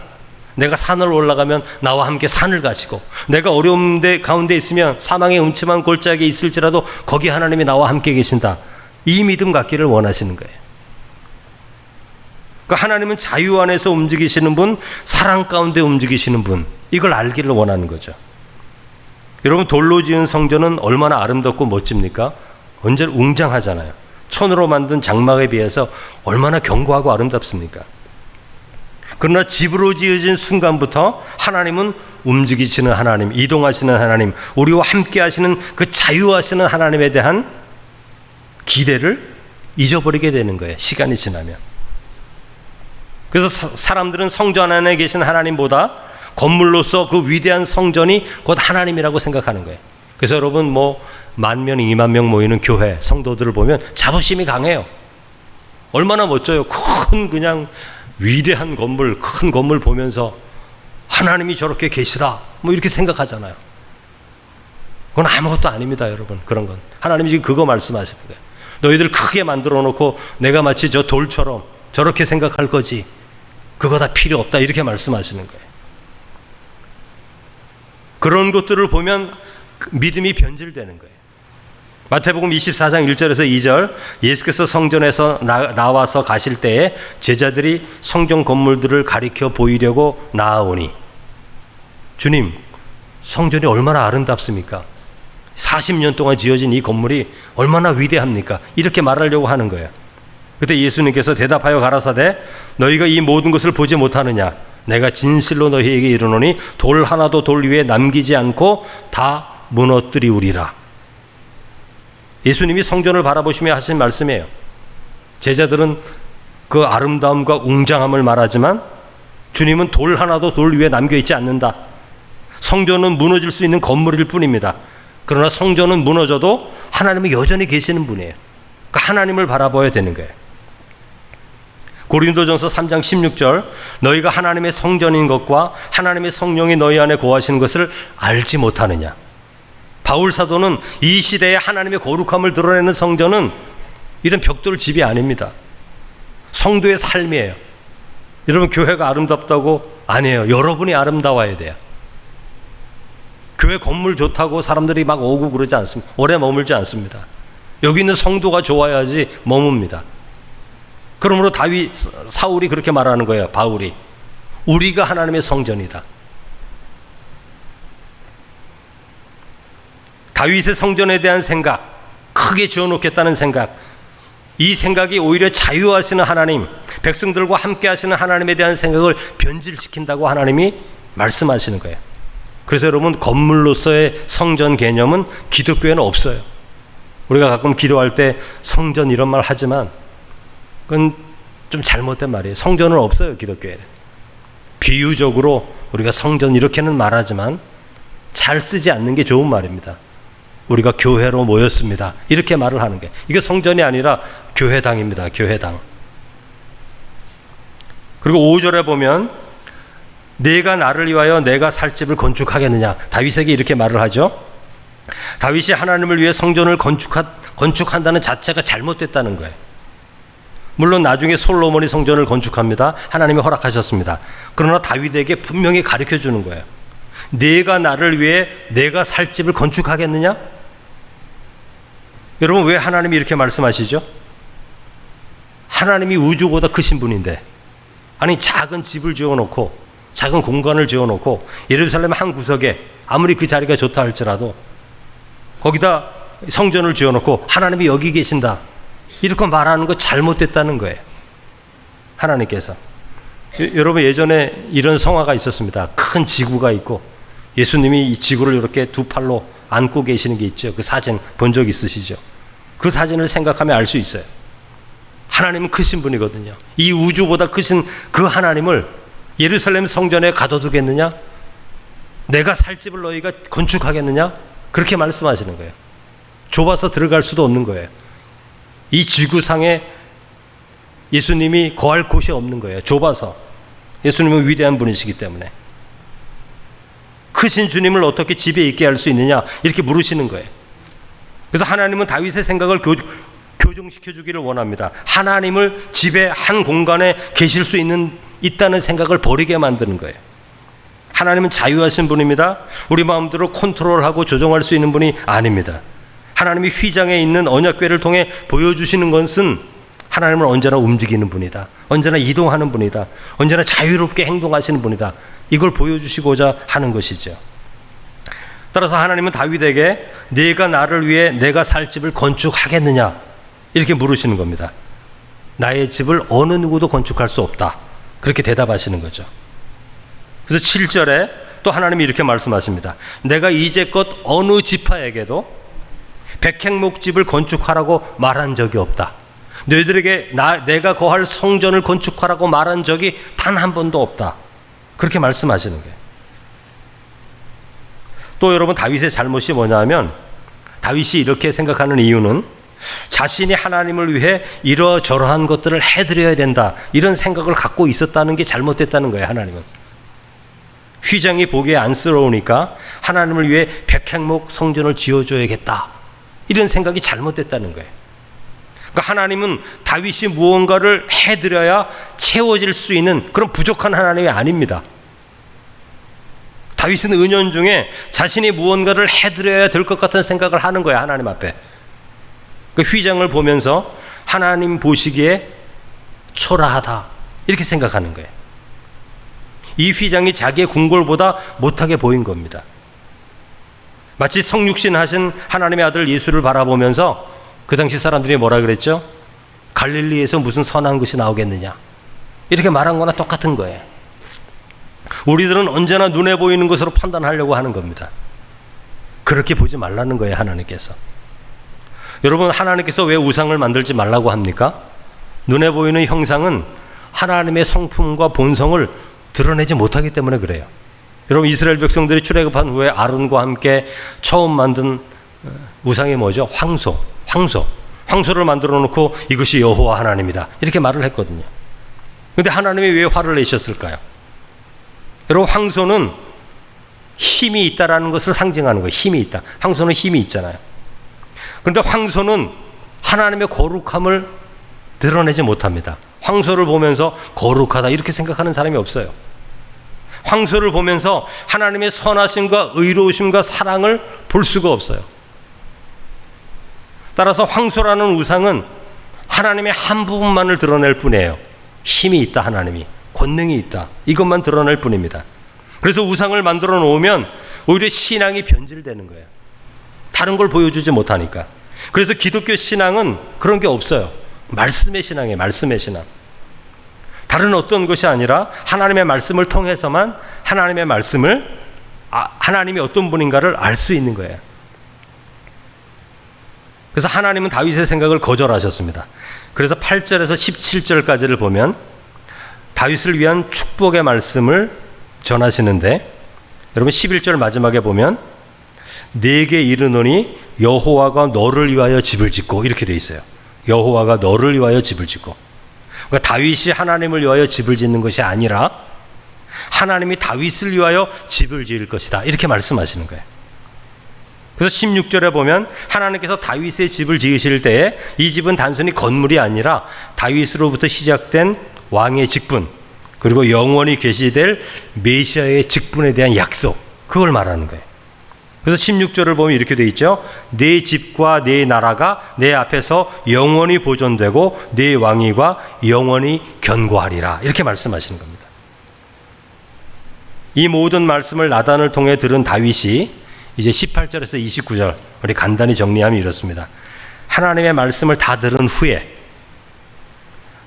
내가 산을 올라가면 나와 함께 산을 가시고, 내가 어려움 가운데 있으면 사망의 음침한 골짜기에 있을지라도 거기 하나님이 나와 함께 계신다. 이 믿음 갖기를 원하시는 거예요. 그러니까 하나님은 자유 안에서 움직이시는 분, 사랑 가운데 움직이시는 분, 이걸 알기를 원하는 거죠. 여러분, 돌로 지은 성전은 얼마나 아름답고 멋집니까? 언제나 웅장하잖아요. 천으로 만든 장막에 비해서 얼마나 견고하고 아름답습니까? 그러나 집으로 지어진 순간부터 하나님은 움직이시는 하나님, 이동하시는 하나님, 우리와 함께 하시는 그 자유하시는 하나님에 대한 기대를 잊어버리게 되는 거예요, 시간이 지나면. 그래서 사람들은 성전 안에 계신 하나님보다 건물로서 그 위대한 성전이 곧 하나님이라고 생각하는 거예요. 그래서 여러분, 뭐 10,000명, 20,000명 모이는 교회 성도들을 보면 자부심이 강해요. 얼마나 멋져요. 큰 그냥 위대한 건물, 큰 건물 보면서 하나님이 저렇게 계시다, 뭐 이렇게 생각하잖아요. 그건 아무것도 아닙니다, 여러분. 그런 건 하나님이 지금 그거 말씀하시는 거예요. 너희들 크게 만들어 놓고 내가 마치 저 돌처럼 저렇게 생각할 거지, 그거 다 필요 없다, 이렇게 말씀하시는 거예요. 그런 것들을 보면 믿음이 변질되는 거예요. 마태복음 24장 1절에서 2절, 예수께서 성전에서 나와서 가실 때에 제자들이 성전 건물들을 가리켜 보이려고 나아오니, 주님, 성전이 얼마나 아름답습니까? 40년 동안 지어진 이 건물이 얼마나 위대합니까? 이렇게 말하려고 하는 거예요. 그때 예수님께서 대답하여 가라사대 너희가 이 모든 것을 보지 못하느냐? 내가 진실로 너희에게 이르노니 돌 하나도 돌 위에 남기지 않고 다 무너뜨리우리라. 예수님이 성전을 바라보시며 하신 말씀이에요. 제자들은 그 아름다움과 웅장함을 말하지만 주님은 돌 하나도 돌 위에 남겨있지 않는다. 성전은 무너질 수 있는 건물일 뿐입니다. 그러나 성전은 무너져도 하나님은 여전히 계시는 분이에요. 그러니까 하나님을 바라봐야 되는 거예요. 고린도전서 3장 16절 너희가 하나님의 성전인 것과 하나님의 성령이 너희 안에 거하시는 것을 알지 못하느냐. 바울 사도는 이 시대에 하나님의 거룩함을 드러내는 성전은 이런 벽돌 집이 아닙니다. 성도의 삶이에요. 여러분 교회가 아름답다고 아니에요. 여러분이 아름다워야 돼요. 교회 건물 좋다고 사람들이 막 오고 그러지 않습니다. 오래 머물지 않습니다. 여기 있는 성도가 좋아야지 머뭅니다. 그러므로 사울이 그렇게 말하는 거예요. 바울이 우리가 하나님의 성전이다. 다윗의 성전에 대한 생각, 크게 지어놓겠다는 생각, 이 생각이 오히려 자유하시는 하나님, 백성들과 함께 하시는 하나님에 대한 생각을 변질시킨다고 하나님이 말씀하시는 거예요. 그래서 여러분 건물로서의 성전 개념은 기독교에는 없어요. 우리가 가끔 기도할 때 성전 이런 말 하지만 그건 좀 잘못된 말이에요. 성전은 없어요. 기독교에는. 비유적으로 우리가 성전 이렇게는 말하지만 잘 쓰지 않는 게 좋은 말입니다. 우리가 교회로 모였습니다. 이렇게 말을 하는 게 이게 성전이 아니라 교회당입니다. 교회당. 그리고 5절에 보면 내가 나를 위하여 내가 살 집을 건축하겠느냐. 다윗에게 이렇게 말을 하죠. 다윗이 하나님을 위해 성전을 건축한다는 자체가 잘못됐다는 거예요. 물론 나중에 솔로몬이 성전을 건축합니다. 하나님이 허락하셨습니다. 그러나 다윗에게 분명히 가르쳐 주는 거예요. 내가 나를 위해 내가 살 집을 건축하겠느냐? 여러분 왜 하나님이 이렇게 말씀하시죠? 하나님이 우주보다 크신 분인데 아니 작은 집을 지어놓고 작은 공간을 지어놓고 예루살렘 한 구석에 아무리 그 자리가 좋다 할지라도 거기다 성전을 지어놓고 하나님이 여기 계신다 이렇게 말하는 거 잘못됐다는 거예요. 하나님께서. 여러분 예전에 이런 성화가 있었습니다. 큰 지구가 있고 예수님이 이 지구를 이렇게 두 팔로 안고 계시는 게 있죠. 그 사진 본 적 있으시죠? 그 사진을 생각하면 알 수 있어요. 하나님은 크신 분이거든요. 이 우주보다 크신 그 하나님을 예루살렘 성전에 가둬두겠느냐? 내가 살 집을 너희가 건축하겠느냐? 그렇게 말씀하시는 거예요. 좁아서 들어갈 수도 없는 거예요. 이 지구상에 예수님이 거할 곳이 없는 거예요. 좁아서. 예수님은 위대한 분이시기 때문에. 크신 주님을 어떻게 집에 있게 할 수 있느냐? 이렇게 물으시는 거예요. 그래서 하나님은 다윗의 생각을 교정시켜 주기를 원합니다. 하나님을 집에 한 공간에 계실 수 있다는 생각을 버리게 만드는 거예요. 하나님은 자유하신 분입니다. 우리 마음대로 컨트롤하고 조정할 수 있는 분이 아닙니다. 하나님이 휘장에 있는 언약궤를 통해 보여주시는 것은 하나님은 언제나 움직이는 분이다. 언제나 이동하는 분이다. 언제나 자유롭게 행동하시는 분이다. 이걸 보여주시고자 하는 것이죠. 따라서 하나님은 다윗에게 네가 나를 위해 내가 살 집을 건축하겠느냐 이렇게 물으시는 겁니다. 나의 집을 어느 누구도 건축할 수 없다. 그렇게 대답하시는 거죠. 그래서 7절에 또 하나님이 이렇게 말씀하십니다. 내가 이제껏 어느 지파에게도 백향목집을 건축하라고 말한 적이 없다. 너희들에게 내가 거할 성전을 건축하라고 말한 적이 단 한 번도 없다. 그렇게 말씀하시는 거예요. 또 여러분 다윗의 잘못이 뭐냐면 다윗이 이렇게 생각하는 이유는 자신이 하나님을 위해 이러저러한 것들을 해드려야 된다 이런 생각을 갖고 있었다는 게 잘못됐다는 거예요. 하나님은 휘장이 보기에 안쓰러우니까 하나님을 위해 백향목 성전을 지어줘야겠다 이런 생각이 잘못됐다는 거예요. 그러니까 하나님은 다윗이 무언가를 해드려야 채워질 수 있는 그런 부족한 하나님이 아닙니다. 다윗은 은연중에 자신이 무언가를 해드려야 될 것 같은 생각을 하는 거야. 하나님 앞에. 그 휘장을 보면서 하나님 보시기에 초라하다 이렇게 생각하는 거예요. 이 휘장이 자기의 궁궐보다 못하게 보인 겁니다. 마치 성육신 하신 하나님의 아들 예수를 바라보면서 그 당시 사람들이 뭐라 그랬죠? 갈릴리에서 무슨 선한 것이 나오겠느냐, 이렇게 말한 거나 똑같은 거예요. 우리들은 언제나 눈에 보이는 것으로 판단하려고 하는 겁니다. 그렇게 보지 말라는 거예요, 하나님께서. 여러분, 하나님께서 왜 우상을 만들지 말라고 합니까? 눈에 보이는 형상은 하나님의 성품과 본성을 드러내지 못하기 때문에 그래요. 여러분, 이스라엘 백성들이 출애굽한 후에 아론과 함께 처음 만든 우상이 뭐죠? 황소를 만들어 놓고 이것이 여호와 하나님이다, 이렇게 말을 했거든요. 그런데 하나님이 왜 화를 내셨을까요? 여러분, 황소는 힘이 있다라는 것을 상징하는 거예요. 힘이 있다. 황소는 힘이 있잖아요. 그런데 황소는 하나님의 거룩함을 드러내지 못합니다. 황소를 보면서 거룩하다 이렇게 생각하는 사람이 없어요. 황소를 보면서 하나님의 선하심과 의로우심과 사랑을 볼 수가 없어요. 따라서 황소라는 우상은 하나님의 한 부분만을 드러낼 뿐이에요. 힘이 있다, 하나님이 권능이 있다, 이것만 드러낼 뿐입니다. 그래서 우상을 만들어 놓으면 오히려 신앙이 변질되는 거예요. 다른 걸 보여주지 못하니까. 그래서 기독교 신앙은 그런 게 없어요. 말씀의 신앙이에요. 말씀의 신앙. 다른 어떤 것이 아니라 하나님의 말씀을 통해서만 하나님의 말씀을, 하나님이 어떤 분인가를 알 수 있는 거예요. 그래서 하나님은 다윗의 생각을 거절하셨습니다. 그래서 8절에서 17절까지를 보면 다윗을 위한 축복의 말씀을 전하시는데, 여러분 11절 마지막에 보면 내게 이르노니 여호와가 너를 위하여 집을 짓고, 이렇게 돼 있어요. 여호와가 너를 위하여 집을 짓고. 그러니까 다윗이 하나님을 위하여 집을 짓는 것이 아니라 하나님이 다윗을 위하여 집을 지을 것이다, 이렇게 말씀하시는 거예요. 그래서 16절에 보면 하나님께서 다윗의 집을 지으실 때에 이 집은 단순히 건물이 아니라 다윗으로부터 시작된 왕의 직분, 그리고 영원히 계시될 메시아의 직분에 대한 약속, 그걸 말하는 거예요. 그래서 16절을 보면 이렇게 돼 있죠. 내 집과 내 나라가 내 앞에서 영원히 보존되고 내 왕위가 영원히 견고하리라, 이렇게 말씀하시는 겁니다. 이 모든 말씀을 나단을 통해 들은 다윗이 이제 18절에서 29절, 우리 간단히 정리하면 이렇습니다. 하나님의 말씀을 다 들은 후에,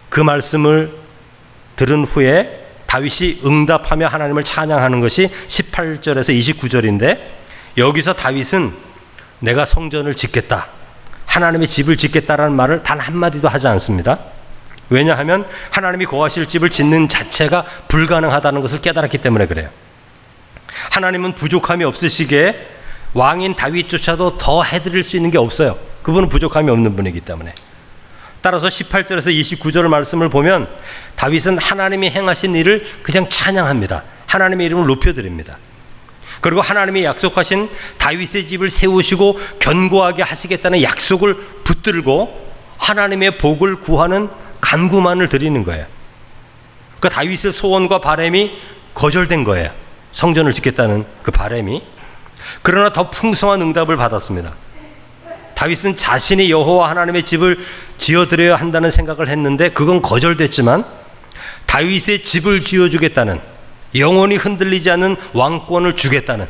그 말씀을 들은 후에 다윗이 응답하며 하나님을 찬양하는 것이 18절에서 29절인데, 여기서 다윗은 내가 성전을 짓겠다, 하나님의 집을 짓겠다라는 말을 단 한마디도 하지 않습니다. 왜냐하면 하나님이 거하실 집을 짓는 자체가 불가능하다는 것을 깨달았기 때문에 그래요. 하나님은 부족함이 없으시기에 왕인 다윗조차도 더 해드릴 수 있는 게 없어요. 그분은 부족함이 없는 분이기 때문에. 따라서 18절에서 29절 말씀을 보면 다윗은 하나님이 행하신 일을 그냥 찬양합니다. 하나님의 이름을 높여드립니다. 그리고 하나님이 약속하신 다윗의 집을 세우시고 견고하게 하시겠다는 약속을 붙들고 하나님의 복을 구하는 간구만을 드리는 거예요. 그 다윗의 소원과 바람이 거절된 거예요. 성전을 짓겠다는 그 바람이. 그러나 더 풍성한 응답을 받았습니다. 다윗은 자신이 여호와 하나님의 집을 지어드려야 한다는 생각을 했는데 그건 거절됐지만, 다윗의 집을 지어주겠다는, 영원히 흔들리지 않는 왕권을 주겠다는,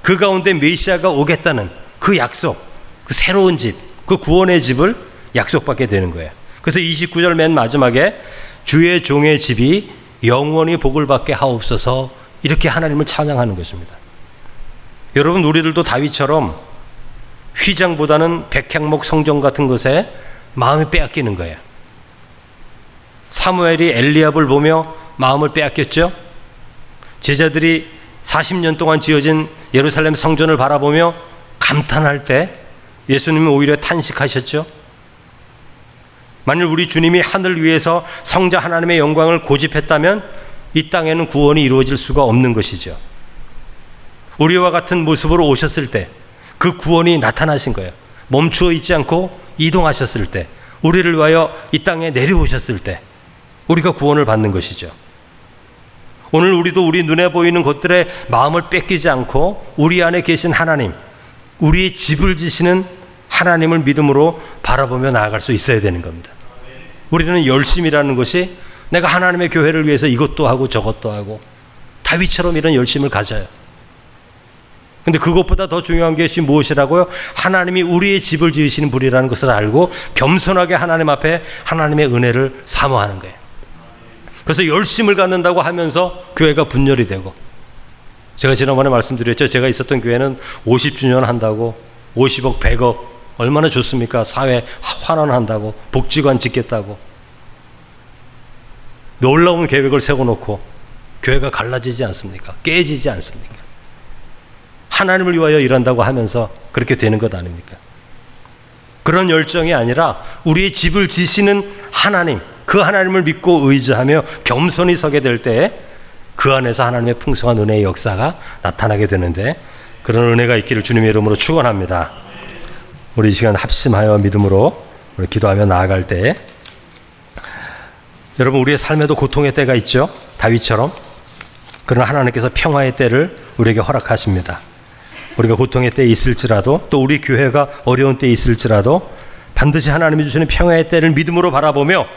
그 가운데 메시아가 오겠다는 그 약속, 그 새로운 집, 그 구원의 집을 약속받게 되는 거예요. 그래서 29절 맨 마지막에 주의 종의 집이 영원히 복을 받게 하옵소서, 이렇게 하나님을 찬양하는 것입니다. 여러분, 우리들도 다윗처럼 휘장보다는 백향목 성전 같은 것에 마음이 빼앗기는 거예요. 사무엘이 엘리압을 보며 마음을 빼앗겼죠. 제자들이 40년 동안 지어진 예루살렘 성전을 바라보며 감탄할 때 예수님은 오히려 탄식하셨죠. 만일 우리 주님이 하늘 위에서 성자 하나님의 영광을 고집했다면 이 땅에는 구원이 이루어질 수가 없는 것이죠. 우리와 같은 모습으로 오셨을 때 그 구원이 나타나신 거예요. 멈추어 있지 않고 이동하셨을 때, 우리를 위하여 이 땅에 내려오셨을 때 우리가 구원을 받는 것이죠. 오늘 우리도 우리 눈에 보이는 것들에 마음을 뺏기지 않고 우리 안에 계신 하나님, 우리의 집을 지시는 하나님을 믿음으로 바라보며 나아갈 수 있어야 되는 겁니다. 우리는 열심이라는 것이 내가 하나님의 교회를 위해서 이것도 하고 저것도 하고, 다윗처럼 이런 열심을 가져요. 근데 그것보다 더 중요한 것이 무엇이라고요? 하나님이 우리의 집을 지으시는 분이라는 것을 알고 겸손하게 하나님 앞에 하나님의 은혜를 사모하는 거예요. 그래서 열심을 갖는다고 하면서 교회가 분열이 되고, 제가 지난번에 말씀드렸죠. 제가 있었던 교회는 50주년 한다고 50억 100억 얼마나 좋습니까? 사회 환원한다고, 복지관 짓겠다고 놀라운 계획을 세워놓고 교회가 갈라지지 않습니까? 깨지지 않습니까? 하나님을 위하여 일한다고 하면서 그렇게 되는 것 아닙니까? 그런 열정이 아니라 우리의 집을 지시는 하나님, 그 하나님을 믿고 의지하며 겸손히 서게 될 때에 그 안에서 하나님의 풍성한 은혜의 역사가 나타나게 되는데, 그런 은혜가 있기를 주님의 이름으로 축원합니다. 우리 이 시간 합심하여 믿음으로 우리 기도하며 나아갈 때에, 여러분 우리의 삶에도 고통의 때가 있죠. 다윗처럼. 그러나 하나님께서 평화의 때를 우리에게 허락하십니다. 우리가 고통의 때에 있을지라도, 또 우리 교회가 어려운 때에 있을지라도 반드시 하나님이 주시는 평화의 때를 믿음으로 바라보며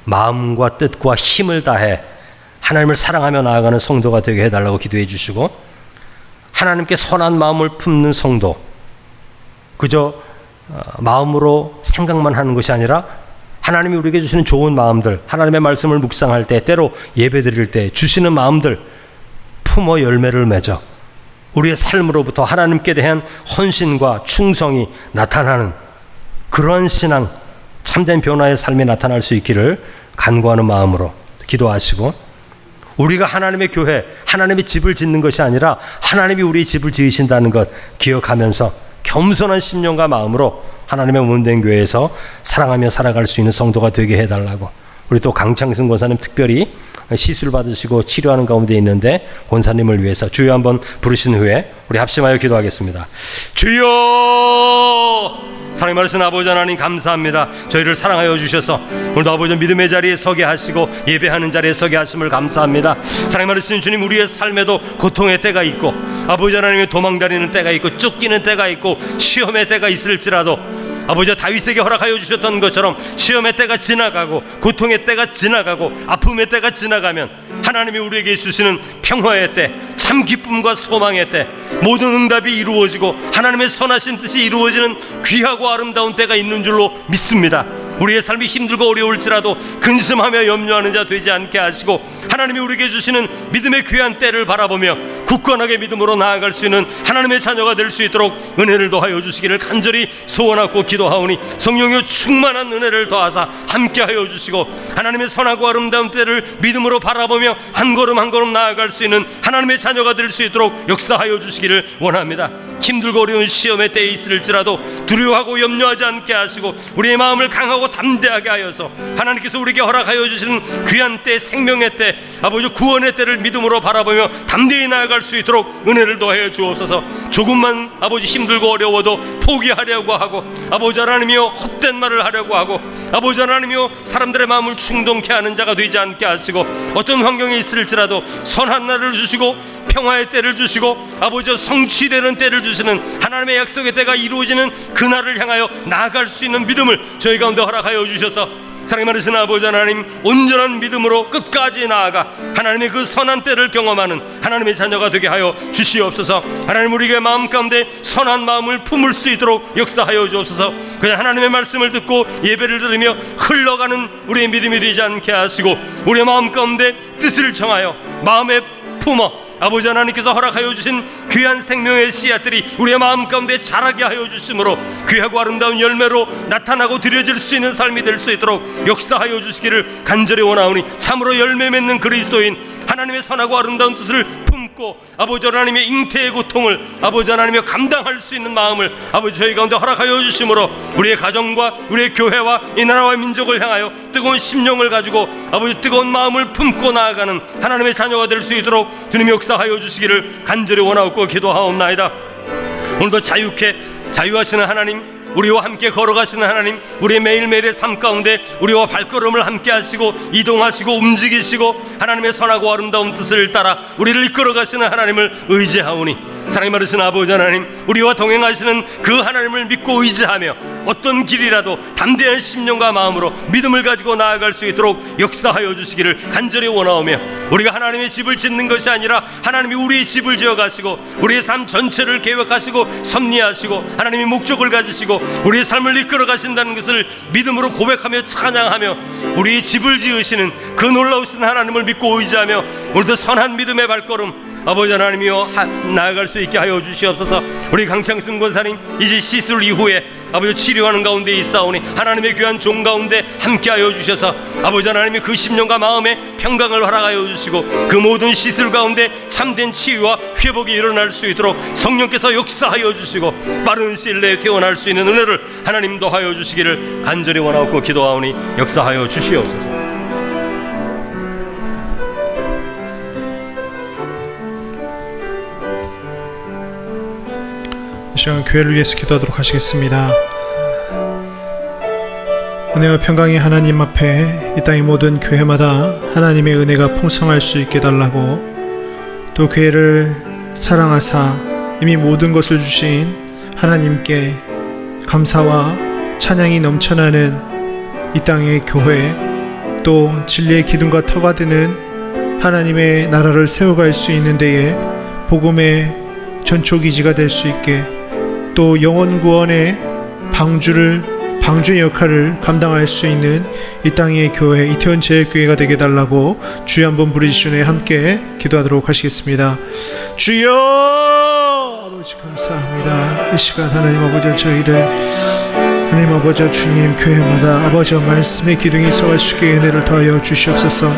마음과 뜻과 힘을 다해 하나님을 사랑하며 나아가는 성도가 되게 해달라고 기도해 주시고, 하나님께 선한 마음을 품는 성도, 그저 마음으로 생각만 하는 것이 아니라 하나님이 우리에게 주시는 좋은 마음들, 하나님의 말씀을 묵상할 때, 때로 예배 드릴 때 주시는 마음들 품어 열매를 맺어 우리의 삶으로부터 하나님께 대한 헌신과 충성이 나타나는 그러한 신앙, 참된 변화의 삶이 나타날 수 있기를 간구하는 마음으로 기도하시고, 우리가 하나님의 교회, 하나님의 집을 짓는 것이 아니라 하나님이 우리 집을 지으신다는 것 기억하면서 겸손한 심령과 마음으로 하나님의 몸된 교회에서 사랑하며 살아갈 수 있는 성도가 되게 해달라고, 우리 또 강창승 권사님 특별히 시술 받으시고 치료하는 가운데 있는데 권사님을 위해서 주여 한번 부르신 후에 우리 합심하여 기도하겠습니다. 주여! 사랑의 말씀 아버지 하나님 감사합니다. 저희를 사랑하여 주셔서 오늘도 아버지 믿음의 자리에 서게 하시고 예배하는 자리에 서게 하심을 감사합니다. 사랑의 말씀 주님, 우리의 삶에도 고통의 때가 있고 아버지 하나님의 도망다니는 때가 있고 쫓기는 때가 있고 시험의 때가 있을지라도 아버지 다윗에게 허락하여 주셨던 것처럼 시험의 때가 지나가고 고통의 때가 지나가고 아픔의 때가 지나가면 하나님이 우리에게 주시는 평화의 때, 참 기쁨과 소망의 때, 모든 응답이 이루어지고 하나님의 선하신 뜻이 이루어지는 귀하고 아름다운 때가 있는 줄로 믿습니다. 우리의 삶이 힘들고 어려울지라도 근심하며 염려하는 자 되지 않게 하시고 하나님이 우리에게 주시는 믿음의 귀한 때를 바라보며 굳건하게 믿음으로 나아갈 수 있는 하나님의 자녀가 될 수 있도록 은혜를 더하여 주시기를 간절히 소원하고 기도하오니, 성령의 충만한 은혜를 더하사 함께하여 주시고 하나님의 선하고 아름다운 때를 믿음으로 바라보며 한 걸음 한 걸음 나아갈 수 있는 하나님의 자녀가 될 수 있도록 역사하여 주시기를 원합니다. 힘들고 어려운 시험의 때에 있을지라도 두려워하고 염려하지 않게 하시고 우리의 마음을 강하고 담대하게 하여서 하나님께서 우리에게 허락하여 주시는 귀한 때, 생명의 때, 아버지 구원의 때를 믿음으로 바라보며 담대히 나아갈 수 있도록 은혜를 더하여 주옵소서. 조금만 아버지 힘들고 어려워도 포기하려고 하고 아버지 하나님이여 헛된 말을 하려고 하고 아버지 하나님이여 사람들의 마음을 충동케 하는 자가 되지 않게 하시고, 어떤 환경에 있을지라도 선한 날을 주시고 평화의 때를 주시고 아버지 성취되는 때를 주시는 하나님의 약속의 때가 이루어지는 그날을 향하여 나아갈 수 있는 믿음을 저희 가운데 허락하여 주셔서 사랑이 많으신 아버지 하나님, 온전한 믿음으로 끝까지 나아가 하나님의 그 선한 때를 경험하는 하나님의 자녀가 되게 하여 주시옵소서. 하나님, 우리에게 마음 가운데 선한 마음을 품을 수 있도록 역사하여 주옵소서. 그냥 하나님의 말씀을 듣고 예배를 들으며 흘러가는 우리의 믿음이 되지 않게 하시고 우리의 마음 가운데 뜻을 정하여 마음에 품어 아버지 하나님께서 허락하여 주신 귀한 생명의 씨앗들이 우리의 마음 가운데 자라게 하여 주심으로 귀하고 아름다운 열매로 나타나고 드려질 수 있는 삶이 될 수 있도록 역사하여 주시기를 간절히 원하오니, 참으로 열매 맺는 그리스도인 하나님의 선하고 아름다운 뜻을 품고 아버지 하나님의 잉태의 고통을 아버지 하나님이 감당할 수 있는 마음을 아버지 저희 가운데 허락하여 주심으로 우리의 가정과 우리의 교회와 이 나라와 민족을 향하여 뜨거운 심령을 가지고 아버지 뜨거운 마음을 품고 나아가는 하나님의 자녀가 될 수 있도록 주님이 역사하여 주시기를 간절히 원하옵고 기도하옵나이다. 오늘도 자유하시는 하나님, 우리와 함께 걸어가시는 하나님, 우리의 매일매일의 삶 가운데 우리와 발걸음을 함께 하시고 이동하시고 움직이시고 하나님의 선하고 아름다운 뜻을 따라 우리를 이끌어가시는 하나님을 의지하오니, 사랑이 많으신 아버지 하나님, 우리와 동행하시는 그 하나님을 믿고 의지하며 어떤 길이라도 담대한 심령과 마음으로 믿음을 가지고 나아갈 수 있도록 역사하여 주시기를 간절히 원하오며, 우리가 하나님의 집을 짓는 것이 아니라 하나님이 우리의 집을 지어 가시고 우리의 삶 전체를 계획하시고 섭리하시고 하나님이 목적을 가지시고 우리의 삶을 이끌어 가신다는 것을 믿음으로 고백하며 찬양하며 우리의 집을 지으시는 그 놀라우신 하나님을 믿고 의지하며 오늘도 선한 믿음의 발걸음 아버지 하나님이여 나아갈 수 있게 하여 주시옵소서. 우리 강창승 권사님 이제 시술 이후에 아버지 치료하는 가운데 있사오니 하나님의 귀한 종 가운데 함께하여 주셔서 아버지 하나님이 그 심령과 마음의 평강을 허락하여 주시고 그 모든 시술 가운데 참된 치유와 회복이 일어날 수 있도록 성령께서 역사하여 주시고 빠른 시일 내에 태어날 수 있는 은혜를 하나님 더하여 주시기를 간절히 원하고 기도하오니 역사하여 주시옵소서. 이 시간 교회를 위해서 기도하도록 하시겠습니다. 은혜와 평강의 하나님 앞에 이 땅의 모든 교회마다 하나님의 은혜가 풍성할 수 있게 달라고, 또 교회를 사랑하사 이미 모든 것을 주신 하나님께 감사와 찬양이 넘쳐나는 이 땅의 교회, 또 진리의 기둥과 터가 되는 하나님의 나라를 세워갈 수 있는 데에 복음의 전초기지가 될 수 있게, 또 영혼 구원의 방주의 역할을 감당할 수 있는 이 땅의 교회, 이태원 제일교회가 되게 달라고 주여 한번 부르시는 함께 기도하도록 하시겠습니다. 주여 아버지 감사합니다. 이 시간 하나님 아버지 저희들 하나님 아버지 주님 교회마다 아버지 말씀의 기둥이 서갈 수 있게 은혜를 더하여 주시옵소서.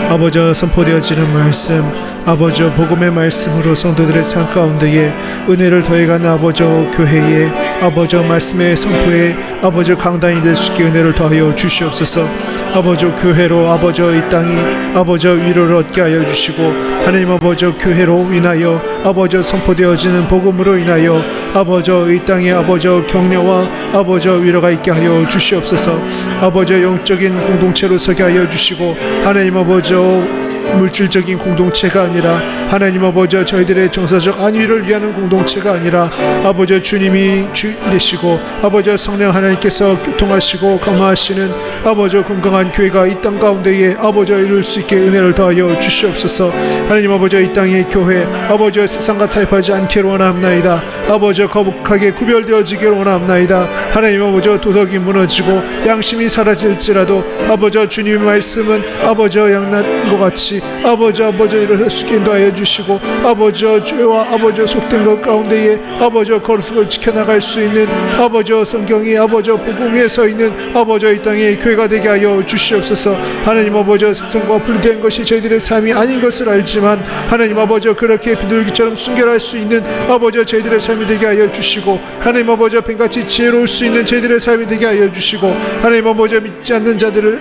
아버지 선포되어지는 말씀, 아버지 복음의 말씀으로 성도들의 삶 가운데에 은혜를 더해가는 아버지 교회에 아버지 말씀의 선포에 아버지 강단이 될 수 있게 은혜를 더하여 주시옵소서. 아버지 교회로 아버지 이 땅이 아버지 위로를 얻게 하여 주시고, 하나님 아버지 교회로 인하여 아버지 선포되어지는 복음으로 인하여 아버지 이 땅에 아버지 격려와 아버지 위로가 있게 하여 주시옵소서. 아버지 영적인 공동체로 서게 하여 주시고, 하나님 아버지 물질적인 공동체가 아니라 하나님 아버지 저희들의 정서적 안위를 위하는 공동체가 아니라 아버지 주님이 주 되시고 아버지 성령 하나님께서 교통하시고 감화하시는 아버지 건강한 교회가 이 땅 가운데에 아버지 이룰 수 있게 은혜를 더하여 주시옵소서. 하나님 아버지 이 땅의 교회 아버지 세상과 타협하지 않기를 원합나이다. 아버지 거룩하게 구별되어지기를 원합나이다. 하나님 아버지 도덕이 무너지고 양심이 사라질지라도 아버지 주님의 말씀은 아버지 양날인 것 같이 아버지 일어설 수 있게 인도하여 주시고, 아버지 죄와 아버지 속된 것 가운데에 아버지 거룩을 지켜나갈 수 있는 아버지 성경이 아버지 복음 위에 서 있는 아버지 이 땅의 교회가 되게 하여 주시옵소서. 하나님 아버지 세상과 분리된 것이 저희들의 삶이 아닌 것을 알지만 하나님 아버지 그렇게 비둘기처럼 순결할 수 있는 아버지 저희들의 삶이 되게 하여 주시고, 하나님 아버지 뱀같이 지혜로울 수 있는 저희들의 삶이 되게 하여 주시고, 하나님 아버지 믿지 않는 자들을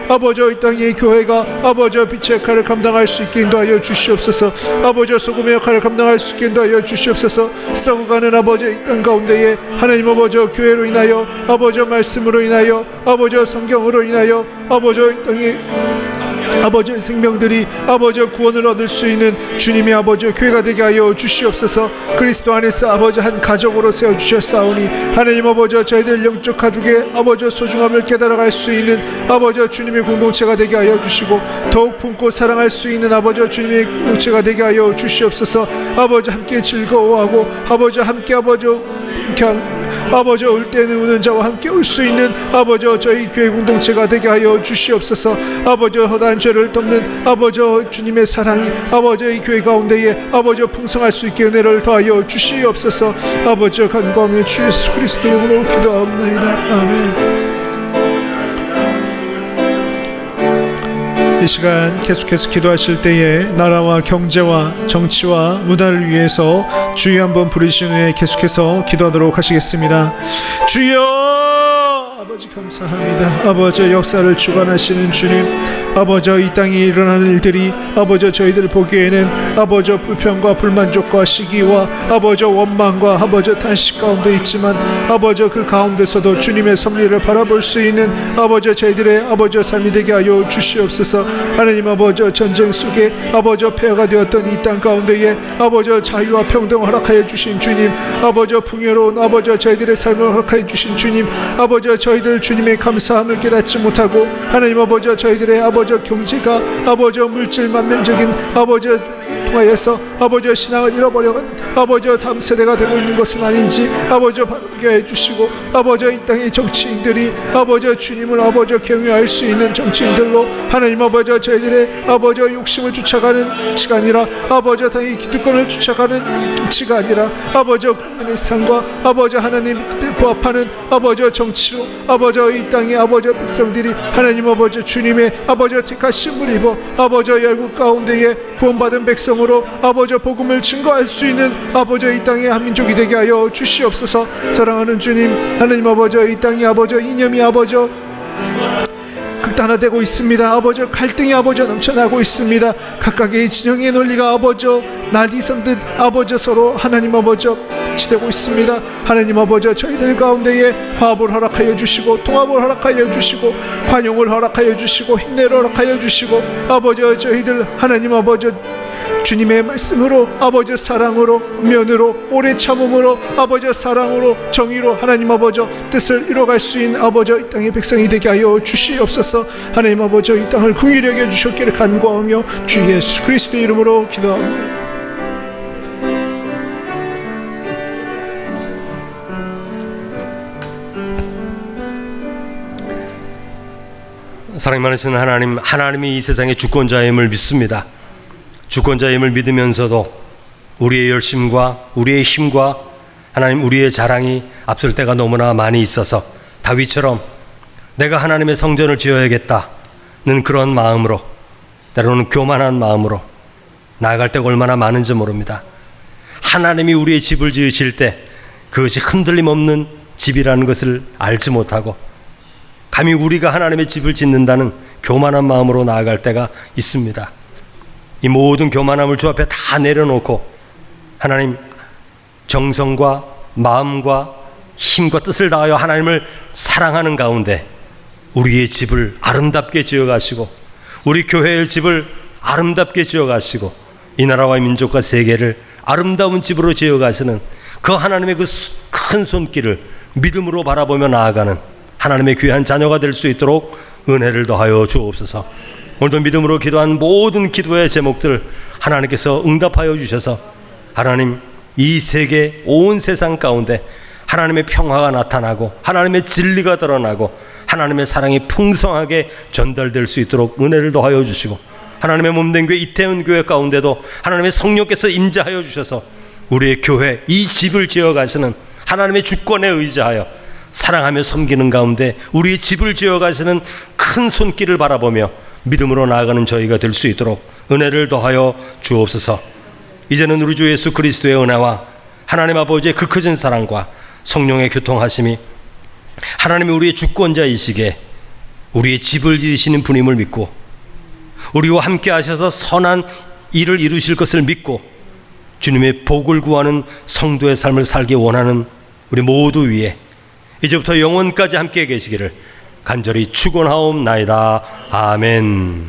아버지 이 땅의 교회가 아버지 빛의 역할을 감당할 수 있게 인도하여 주시옵소서. 아버지 소금의 역할을 감당할 수 있게 인도하여 주시옵소서. 썩어가는 아버지 이 땅 가운데에 하나님 아버지 교회로 인하여 아버지 말씀으로 인하여 아버지 성경으로 인하여 아버지 이 땅에 아버지의 생명들이 아버지 구원을 얻을 수 있는 주님의 아버지 교회가 되게 하여 주시옵소서. 그리스도 안에서 아버지 한 가족으로 세워주셨사오니 하나님 아버지 저희들 영적 가족의 아버지 소중함을 깨달아갈 수 있는 아버지 주님의 공동체가 되게 하여 주시고, 더욱 품고 사랑할 수 있는 아버지 주님의 공동체가 되게 하여 주시옵소서. 아버지 함께 즐거워하고 아버지 함께 아버지 올 때는 우는 자와 함께 올 수 있는 아버지 저희 교회 공동체가 되게 하여 주시옵소서. 아버지 허다한 죄를 덮는 아버지 주님의 사랑이 아버지 이 교회 가운데에 아버지 풍성할 수 있게 은혜를 더하여 주시옵소서. 아버지 간구하며 주 예수 그리스도 이름으로 기도하옵나이다. 아멘. 이 시간 계속해서 기도하실 때에 나라와 경제와 정치와 문화를 위해서 주여 한번 부르시는 후에 계속해서 기도하도록 하시겠습니다. 주여 아버지 감사합니다. 아버지 역사를 주관하시는 주님, 아버지 이 땅에 일어나는 일들이 아버지 저희들 보기에는 아버지 불평과 불만족과 시기와 아버지 원망과 아버지 탄식 가운데 있지만 아버지 그 가운데서도 주님의 섭리를 바라볼 수 있는 아버지 저희들의 아버지 삶이 되게 하여 주시옵소서. 하나님 아버지 전쟁 속에 아버지 폐허가 되었던 이 땅 가운데에 아버지 자유와 평등을 허락하여 주신 주님, 아버지 풍요로운 아버지 저희들의 삶을 허락하여 주신 주님, 아버지 저희들 주님의 감사함을 깨닫지 못하고 하나님 아버지 저희들의 아버지 경제가 아버지 물질 만면적인 아버지 통하여서 아버지 신앙을 잃어버려간 아버지 다음 세대가 되고 있는 것은 아닌지 아버지 바르게 해주시고 아버지 이 땅의 정치인들이 아버지 주님을 아버지 경외할 수 있는 정치인들로 하나님 아버지 저희들의 아버지 욕심을 쫓아가는 치가 아니라 아버지 당의 기득권을 쫓아가는 치가 아니라 아버지 국민의 상과 아버지 하나님 부합하는 아버지 정치로 아버지 이 땅의 아버지 백성들이 하나님 아버지 주님의 아버지 택하심을 입어 아버지 열국 가운데에 구원받은 백성으로 아버지 복음을 증거할 수 있는 아버지 이 땅의 한 민족이 되게 하여 주시옵소서. 사랑하는 주님, 하나님 아버지 이 땅의 아버지 이념이 아버지 극단화되고 있습니다. 아버지 갈등이 아버지 넘쳐나고 있습니다. 각각의 진영의 논리가 아버지 날이 선듯 아버지 서로 하나님 아버지 치되고 있습니다. 하나님 아버지 저희들 가운데에 화합을 허락하여 주시고 통합을 허락하여 주시고 관용을 허락하여 주시고 힘내를 허락하여 주시고 아버지 저희들 하나님 아버지 주님의 말씀으로 아버지 사랑으로 면으로 오래 참음으로 아버지 사랑으로 정의로 하나님 아버지 뜻을 이뤄갈 수 있는 아버지 이 땅의 백성이 되게 하여 주시옵소서. 하나님 아버지 이 땅을 긍휼히 여겨 주셨기를 간구하며 주 예수 그리스도의 이름으로 기도합니다. 사랑 많으신 하나님, 하나님이 이 세상의 주권자임을 믿습니다. 주권자임을 믿으면서도 우리의 열심과 우리의 힘과 하나님 우리의 자랑이 앞설 때가 너무나 많이 있어서 다윗처럼 내가 하나님의 성전을 지어야겠다는 그런 마음으로, 때로는 교만한 마음으로 나아갈 때가 얼마나 많은지 모릅니다. 하나님이 우리의 집을 지으실 때 그것이 흔들림 없는 집이라는 것을 알지 못하고 감히 우리가 하나님의 집을 짓는다는 교만한 마음으로 나아갈 때가 있습니다. 이 모든 교만함을 주 앞에 다 내려놓고 하나님 정성과 마음과 힘과 뜻을 다하여 하나님을 사랑하는 가운데 우리의 집을 아름답게 지어가시고 우리 교회의 집을 아름답게 지어가시고 이 나라와 민족과 세계를 아름다운 집으로 지어가시는 그 하나님의 그 큰 손길을 믿음으로 바라보며 나아가는 하나님의 귀한 자녀가 될 수 있도록 은혜를 더하여 주옵소서. 오늘도 믿음으로 기도한 모든 기도의 제목들 하나님께서 응답하여 주셔서 하나님 이 세계 온 세상 가운데 하나님의 평화가 나타나고 하나님의 진리가 드러나고 하나님의 사랑이 풍성하게 전달될 수 있도록 은혜를 더하여 주시고 하나님의 몸된 교회 이태원 교회 가운데도 하나님의 성령께서 임재하여 주셔서 우리의 교회 이 집을 지어가시는 하나님의 주권에 의지하여 사랑하며 섬기는 가운데 우리의 집을 지어가시는 큰 손길을 바라보며 믿음으로 나아가는 저희가 될 수 있도록 은혜를 더하여 주옵소서. 이제는 우리 주 예수 그리스도의 은혜와 하나님 아버지의 그 크신 사랑과 성령의 교통하심이 하나님이 우리의 주권자이시기에 우리의 집을 지으시는 분임을 믿고 우리와 함께 하셔서 선한 일을 이루실 것을 믿고 주님의 복을 구하는 성도의 삶을 살기 원하는 우리 모두 위에 이제부터 영원까지 함께 계시기를 간절히 축원하옵나이다. 아멘.